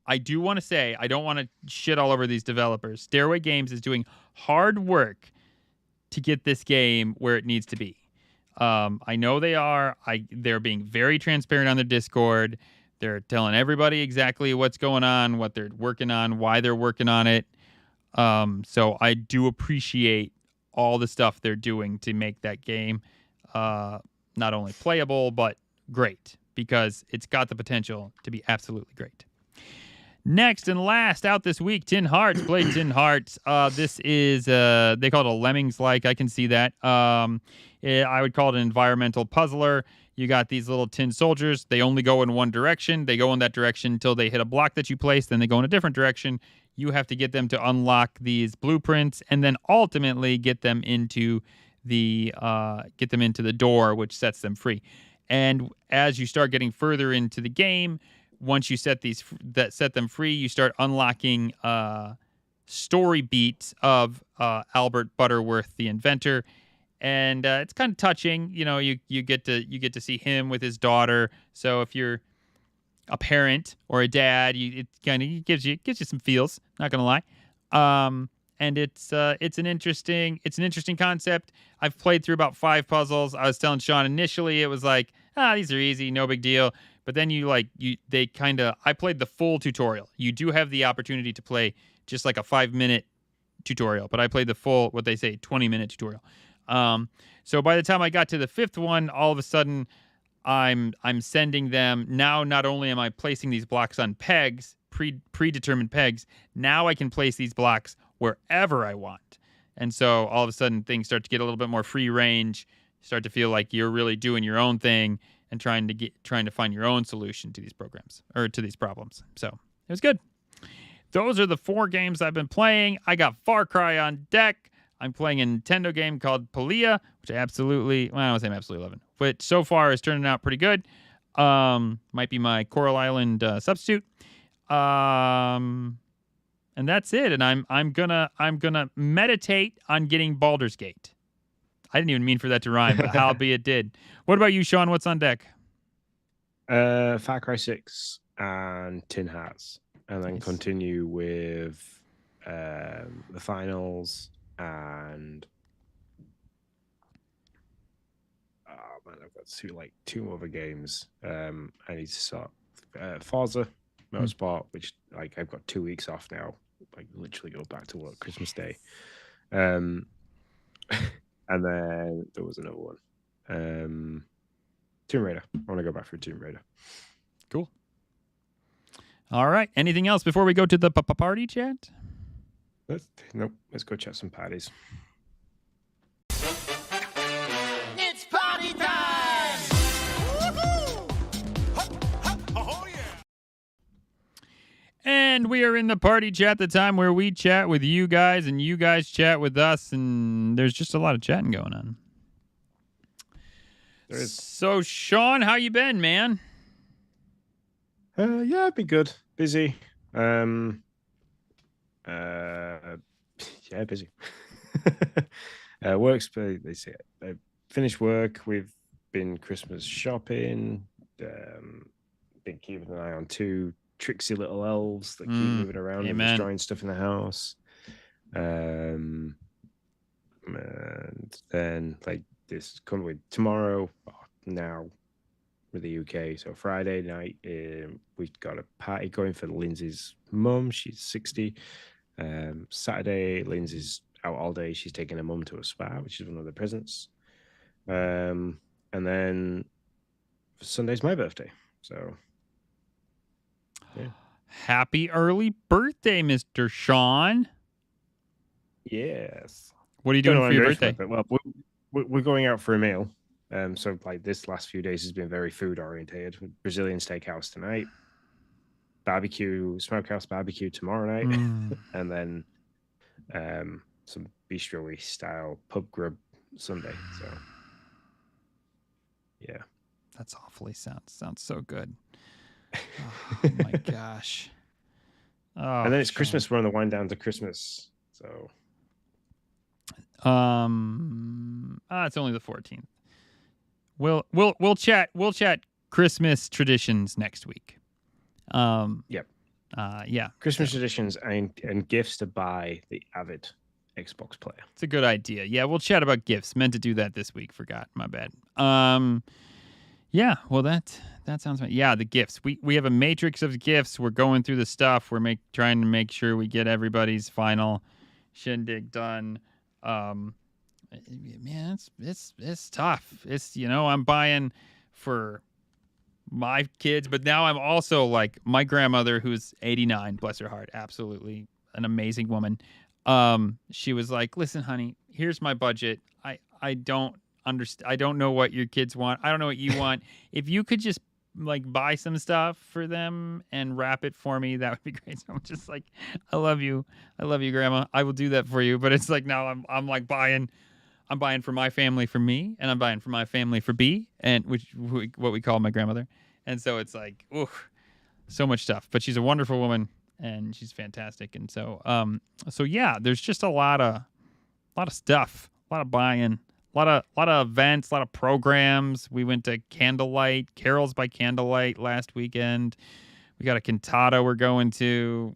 I do want to say, I don't want to shit all over these developers. Stairway Games is doing hard work to get this game where it needs to be. I know they are. They're being very transparent on their Discord. They're telling everybody exactly what's going on, what they're working on, why they're working on it. So I do appreciate all the stuff they're doing to make that game not only playable, but great, because it's got the potential to be absolutely great. Next and last out this week, Tin Hearts. Played Tin Hearts. This is, they call it a Lemmings-like. I can see that. I would call it an environmental puzzler. You got these little tin soldiers. They only go in one direction. They go in that direction until they hit a block that you place. Then they go in a different direction. You have to get them to unlock these blueprints, and then ultimately get them into the door, which sets them free. And as you start getting further into the game, once you set them free, you start unlocking story beat of Albert Butterworth, the inventor, and it's kind of touching. You get to see him with his daughter. So if you're a parent or a dad, it kind of gives you some feels. Not gonna lie. And it's an interesting concept. I've played through about 5 puzzles. I was telling Sean initially it was like, these are easy, no big deal. But then I played the full tutorial. You do have the opportunity to play just like a 5-minute tutorial, but I played the full, what they say, 20-minute tutorial. So by the time I got to the 5th one, all of a sudden I'm sending them. Now not only am I placing these blocks on pegs, predetermined pegs, now I can place these blocks wherever I want. And so all of a sudden things start to get a little bit more free range. You start to feel like you're really doing your own thing and trying to find your own solution to these programs or to these problems. So it was good. Those are the 4 games I've been playing. I got Far Cry on deck. I'm playing a Nintendo game called Palia, which I don't want to say I'm absolutely loving, but so far is turning out pretty good. Might be my Coral Island substitute. And that's it. And I'm gonna meditate on getting Baldur's Gate. I didn't even mean for that to rhyme, but howbeit it did. What about you, Sean? What's on deck? Far Cry 6 and Tin Hats, and then continue with the finals and I've got two other games. I need to start Forza Motorsport, which I've got 2 weeks off now. Literally go back to work Christmas Day. And then there was another one. Tomb Raider. I want to go back for Tomb Raider. Cool. All right. Anything else before we go to the party chat? Nope. Let's go chat some parties. It's party time! Woohoo! Oh, yeah! And we are in the party chat, the time where we chat with you guys and you guys chat with us, and there's just a lot of chatting going on. There is. So, Sean, how you been, man? Yeah, I've been good. Busy. Busy. Work's they say I finished work. We've been Christmas shopping. Been keeping an eye on 2 tricksy little elves that keep moving around and destroying stuff in the house. And then this coming with tomorrow now with the UK. So Friday night, we've got a party going for Lindsay's mum. She's 60. Saturday, Lindsay's out all day. She's taking her mum to a spa, which is one of the presents. And then Sunday's my birthday. So yeah. Happy early birthday, Mr. Sean. Yes. What are you doing for your birthday? Well, we're going out for a meal. So this last few days has been very food orientated. Brazilian steakhouse tonight, smokehouse barbecue tomorrow night, and then some bistro-y style pub grub Sunday. So yeah, that's awfully sounds so good. Oh my gosh. Oh, and then it's Christmas. We're on the wind down to Christmas. So it's only the 14th. We'll chat Christmas traditions next week. Yep. Yeah. Christmas traditions and gifts to buy the avid Xbox player. It's a good idea. Yeah, we'll chat about gifts. Meant to do that this week. Forgot. My bad. Yeah, well that sounds fun. Yeah, the gifts. We have a matrix of gifts. We're going through the stuff. We're trying to make sure we get everybody's final shindig done. Man, it's tough. It's I'm buying for my kids, but now I'm also my grandmother, who's 89, bless her heart, absolutely an amazing woman. She was like, "Listen, honey, here's my budget. I don't understand. I don't know what your kids want. I don't know what you want. If you could just buy some stuff for them and wrap it for me, that would be great." So I'm just like, I love you, Grandma. I will do that for you. But it's now I'm buying for my family for me, and I'm buying for my family for B, and what we call my grandmother. And so it's ooh, so much stuff. But she's a wonderful woman. and she's fantastic. And so yeah, there's just a lot of stuff, a lot of buying, a lot of events, a lot of programs. We went to Candlelight, Carols by Candlelight last weekend. We got a cantata we're going to.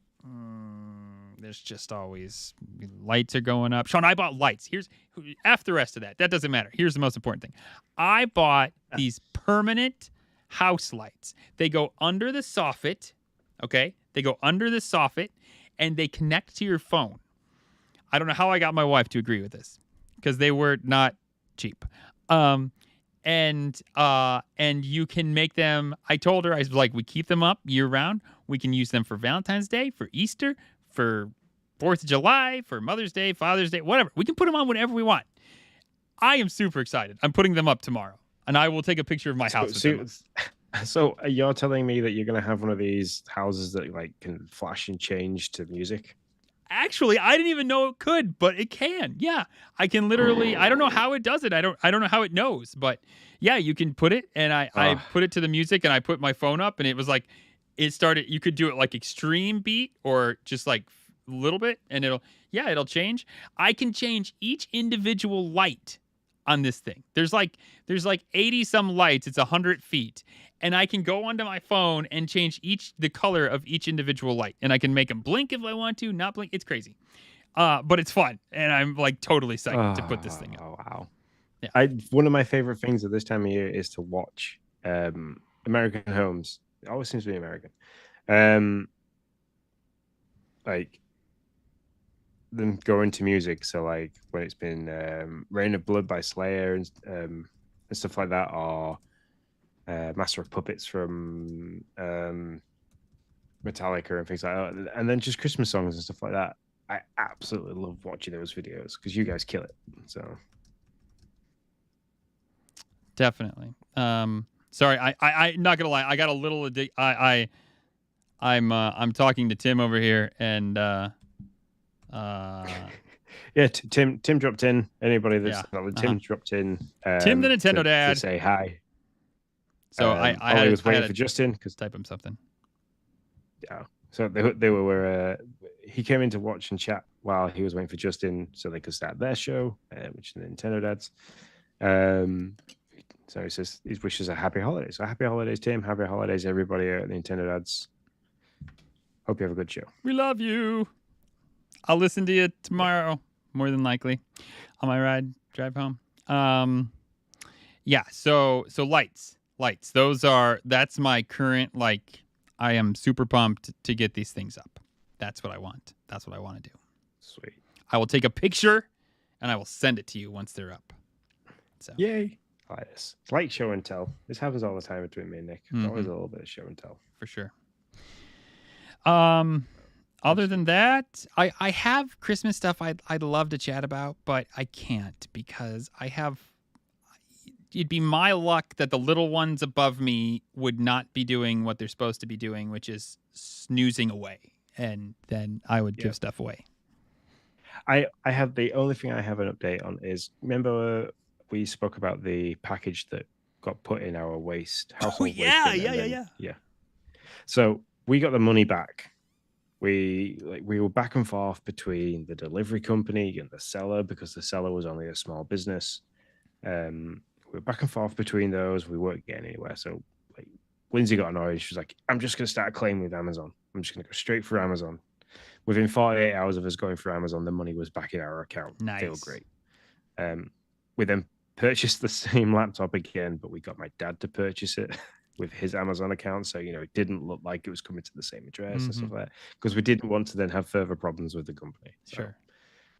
There's just always lights are going up. Sean, I bought lights. Here's after the rest of that. That doesn't matter. Here's the most important thing. I bought these permanent house lights. They go under the soffit. Okay, they go under the soffit, and they connect to your phone. I don't know how I got my wife to agree with this because they were not cheap. And you can make them. I told her, I was like, we keep them up year round. We can use them for Valentine's Day, for Easter, for 4th of July, for Mother's Day, Father's Day, whatever. We can put them on whenever we want. I am super excited. I'm putting them up tomorrow, and I will take a picture of my house with them. So you're telling me that you're going to have one of these houses that like can flash and change to music? Actually, I didn't even know it could, but it can. Yeah, I can literally. I don't know how it does it. I don't know how it knows, but yeah, you can put it, and I put it to the music, and I put my phone up, and it was like, it started. You could do it like extreme beat or just like a little bit, and it'll change. I can change each individual light on this thing. There's like 80 some lights. It's 100 feet. And I can go onto my phone and change the color of each individual light. And I can make them blink if I want to, not blink. It's crazy. But it's fun. And I'm like totally psyched to put this thing up. Oh, wow. Yeah. One of my favorite things at this time of year is to watch American Homes. It always seems to be American. Like them go into music. So like when it's been Rain of Blood by Slayer and stuff like that, or Master of Puppets from Metallica and things like that, and then just Christmas songs and stuff like that. I absolutely love watching those videos because you guys kill it. So definitely. Sorry, I not gonna lie, I got a little I'm talking to Tim over here, and yeah, Tim dropped in. Anybody that's Tim dropped in. Tim the Nintendo Dad to say hi. So I was waiting for Justin because type him something. Yeah. So they were he came in to watch and chat while he was waiting for Justin so they could start their show, which is the Nintendo Dads. So he says he wishes a happy holidays. So happy holidays, Tim. Happy holidays, everybody at the Nintendo Dads. Hope you have a good show. We love you. I'll listen to you tomorrow, more than likely, on my drive home. Yeah. So lights. That's my current, like, I am super pumped to get these things up. That's what I want. That's what I want to do. Sweet. I will take a picture and I will send it to you once they're up. So yay. I like this. It's like show and tell. This happens all the time between me and Nick. There's always a little bit of show and tell. For sure. Other than that, I have Christmas stuff I'd love to chat about, but I can't because it'd be my luck that the little ones above me would not be doing what they're supposed to be doing, which is snoozing away. And then I would give stuff away. I have the only thing I have an update on is, remember we spoke about the package that got put in our household waste. Yeah. So we got the money back. We were back and forth between the delivery company and the seller because the seller was only a small business. We were back and forth between those. We weren't getting anywhere. So like Lindsay got annoyed. She was like, I'm just going to start a claim with Amazon. I'm just going to go straight for Amazon. Within 48 hours of us going for Amazon, the money was back in our account. Nice. Feel great. We then purchased the same laptop again, but we got my dad to purchase it with his Amazon account. So, it didn't look like it was coming to the same address and stuff like that, because we didn't want to then have further problems with the company. So, sure.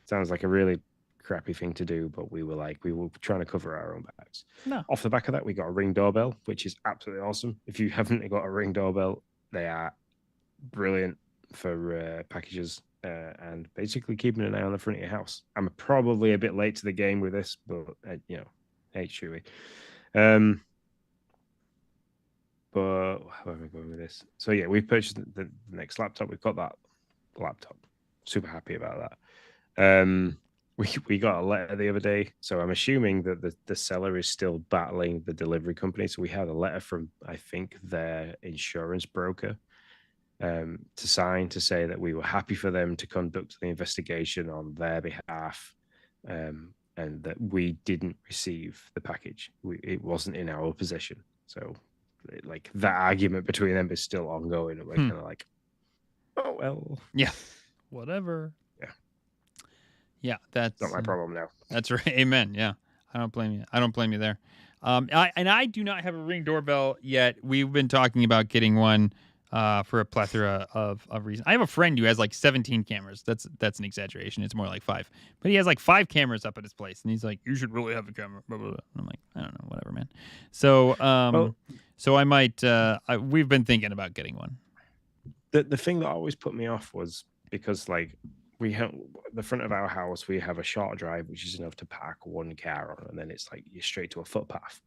Sounds like a really crappy thing to do, but we were trying to cover our own backs. No. Off the back of that, we got a Ring doorbell, which is absolutely awesome. If you haven't got a Ring doorbell, they are brilliant for packages and basically keeping an eye on the front of your house. I'm probably a bit late to the game with this, but hey, Chewy. But how am I going with this? So yeah, we purchased the next laptop. We've got that laptop. Super happy about that. We got a letter the other day, so I'm assuming that the seller is still battling the delivery company. So we had a letter from, I think, their insurance broker to sign to say that we were happy for them to conduct the investigation on their behalf, and that we didn't receive the package. It wasn't in our possession. So, like, that argument between them is still ongoing, and we're kind of like, oh well, yeah, whatever. Yeah, that's not my problem now. That's right. Amen. Yeah, I don't blame you. I don't blame you there. I do not have a Ring doorbell yet. We've been talking about getting one for a plethora of reasons. I have a friend who has like 17 cameras. That's an exaggeration. It's more like 5. But he has like 5 cameras up at his place, and he's like, "You should really have a camera." Blah, blah, blah. I'm like, I don't know, whatever, man. So so I might. We've been thinking about getting one. The thing that always put me off was because, like, we have the front of our house, we have a short drive, which is enough to park one car on, and then it's like you're straight to a footpath.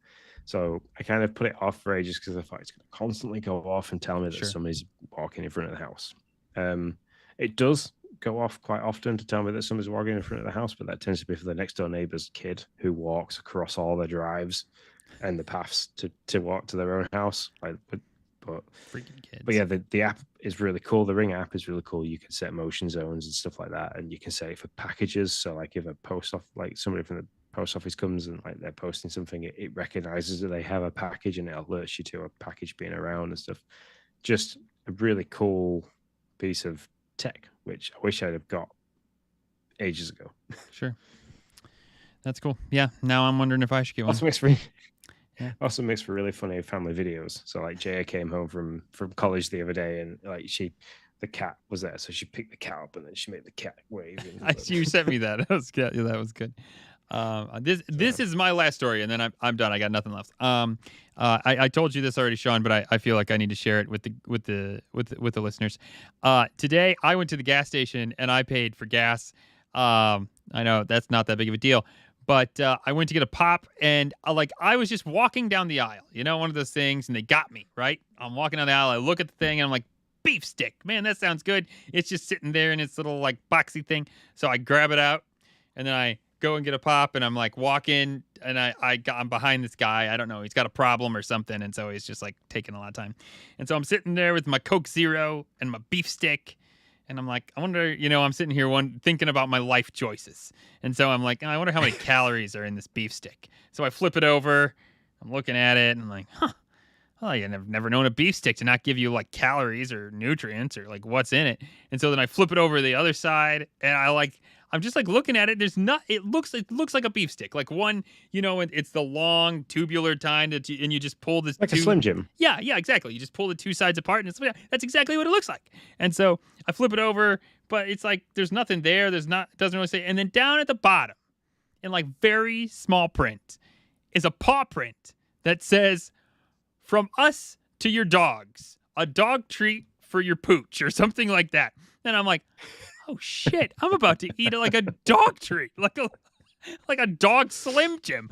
So I kind of put it off for ages because I thought it's going to constantly go off and tell me that somebody's walking in front of the house. It does go off quite often to tell me that somebody's walking in front of the house, but that tends to be for the next door neighbor's kid who walks across all the drives and the paths to walk to their own house. But freaking kids. But yeah, the app is really cool. The Ring app is really cool. You can set motion zones and stuff like that, and you can set it for packages. So like if a like somebody from the post office comes and like they're posting something, it recognizes that they have a package and it alerts you to a package being around and stuff. Just a really cool piece of tech, which I wish I'd have got ages ago. Sure. That's cool. Yeah. Now I'm wondering if I should get one. Also makes for really funny family videos. So like Jaya came home from college the other day, and like the cat was there, so she picked the cat up and then she made the cat wave. You sent me that. That was good. That was good. This is my last story, and then I'm done. I got nothing left. I told you this already, Sean, but I feel like I need to share it with the listeners. Today I went to the gas station and I paid for gas. I know that's not that big of a deal. But I went to get a pop, and I was just walking down the aisle, one of those things, and they got me, right? I'm walking down the aisle, I look at the thing, and I'm like, beef stick, man, that sounds good. It's just sitting there in its little, boxy thing. So I grab it out, and then I go and get a pop, and I'm, walking, and I'm behind this guy. I don't know, he's got a problem or something, and so he's just, taking a lot of time. And so I'm sitting there with my Coke Zero and my beef stick, and I'm like, I wonder, I'm sitting here thinking about my life choices. And so I'm like, I wonder how many calories are in this beef stick. So I flip it over. I'm looking at it, and I'm like, well, I've never known a beef stick to not give you, calories or nutrients or, what's in it. And so then I flip it over to the other side, and I'm just looking at it. It looks like a beef stick. One, it's the long tubular kind and you just pull this a Slim Jim. Yeah, exactly. You just pull the two sides apart, and that's exactly what it looks like. And so I flip it over, but it's there's nothing there. It doesn't really say. And then down at the bottom, in very small print, is a paw print that says, "From us to your dogs, a dog treat for your pooch," or something like that. And I'm like, oh shit, I'm about to eat a dog treat, like a dog Slim Jim,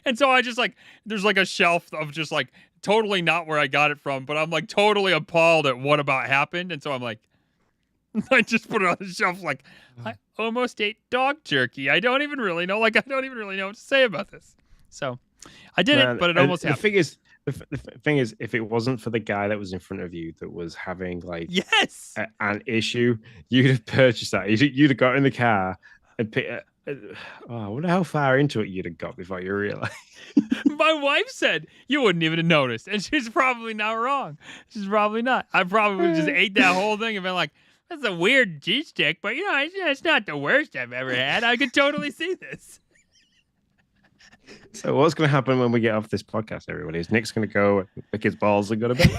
and so I just there's a shelf of just totally not where I got it from, but I'm totally appalled at what about happened, and so I'm I just put it on the shelf I almost ate dog jerky. I don't even really know, what to say about this. So I did it, but it almost happened. The thing is, if it wasn't for the guy that was in front of you that was having yes an issue, you'd have purchased that. You'd have got in the car and I wonder how far into it you'd have got before you realized. My wife said you wouldn't even have noticed, and she's probably not wrong. She's probably not. I probably would have just ate that whole thing and been like, "That's a weird cheese stick, but it's not the worst I've ever had. I could totally see this." So what's going to happen when we get off this podcast, everybody? Is Nick's going to go lick his balls and go to bed?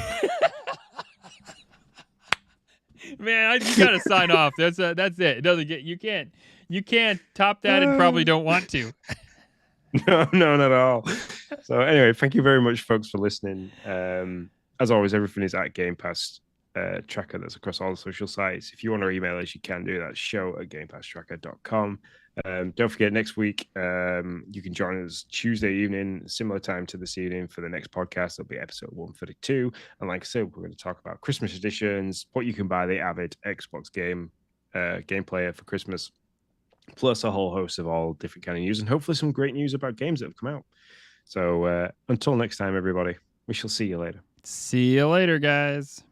Man, you got to sign off. That's it. It doesn't get you can't top that, and probably don't want to. No, not at all. So anyway, thank you very much, folks, for listening. As always, everything is at Game Pass Tracker. That's across all the social sites. If you want to email us, you can do that. show@gamepasstracker.com. Don't forget, next week you can join us Tuesday evening, similar time to this evening, for the next podcast. It'll be episode 132. And like I said, we're going to talk about Christmas editions, what you can buy the Avid Xbox game player for Christmas, plus a whole host of all different kind of news, and hopefully some great news about games that have come out. So until next time, everybody, we shall see you later. See you later, guys.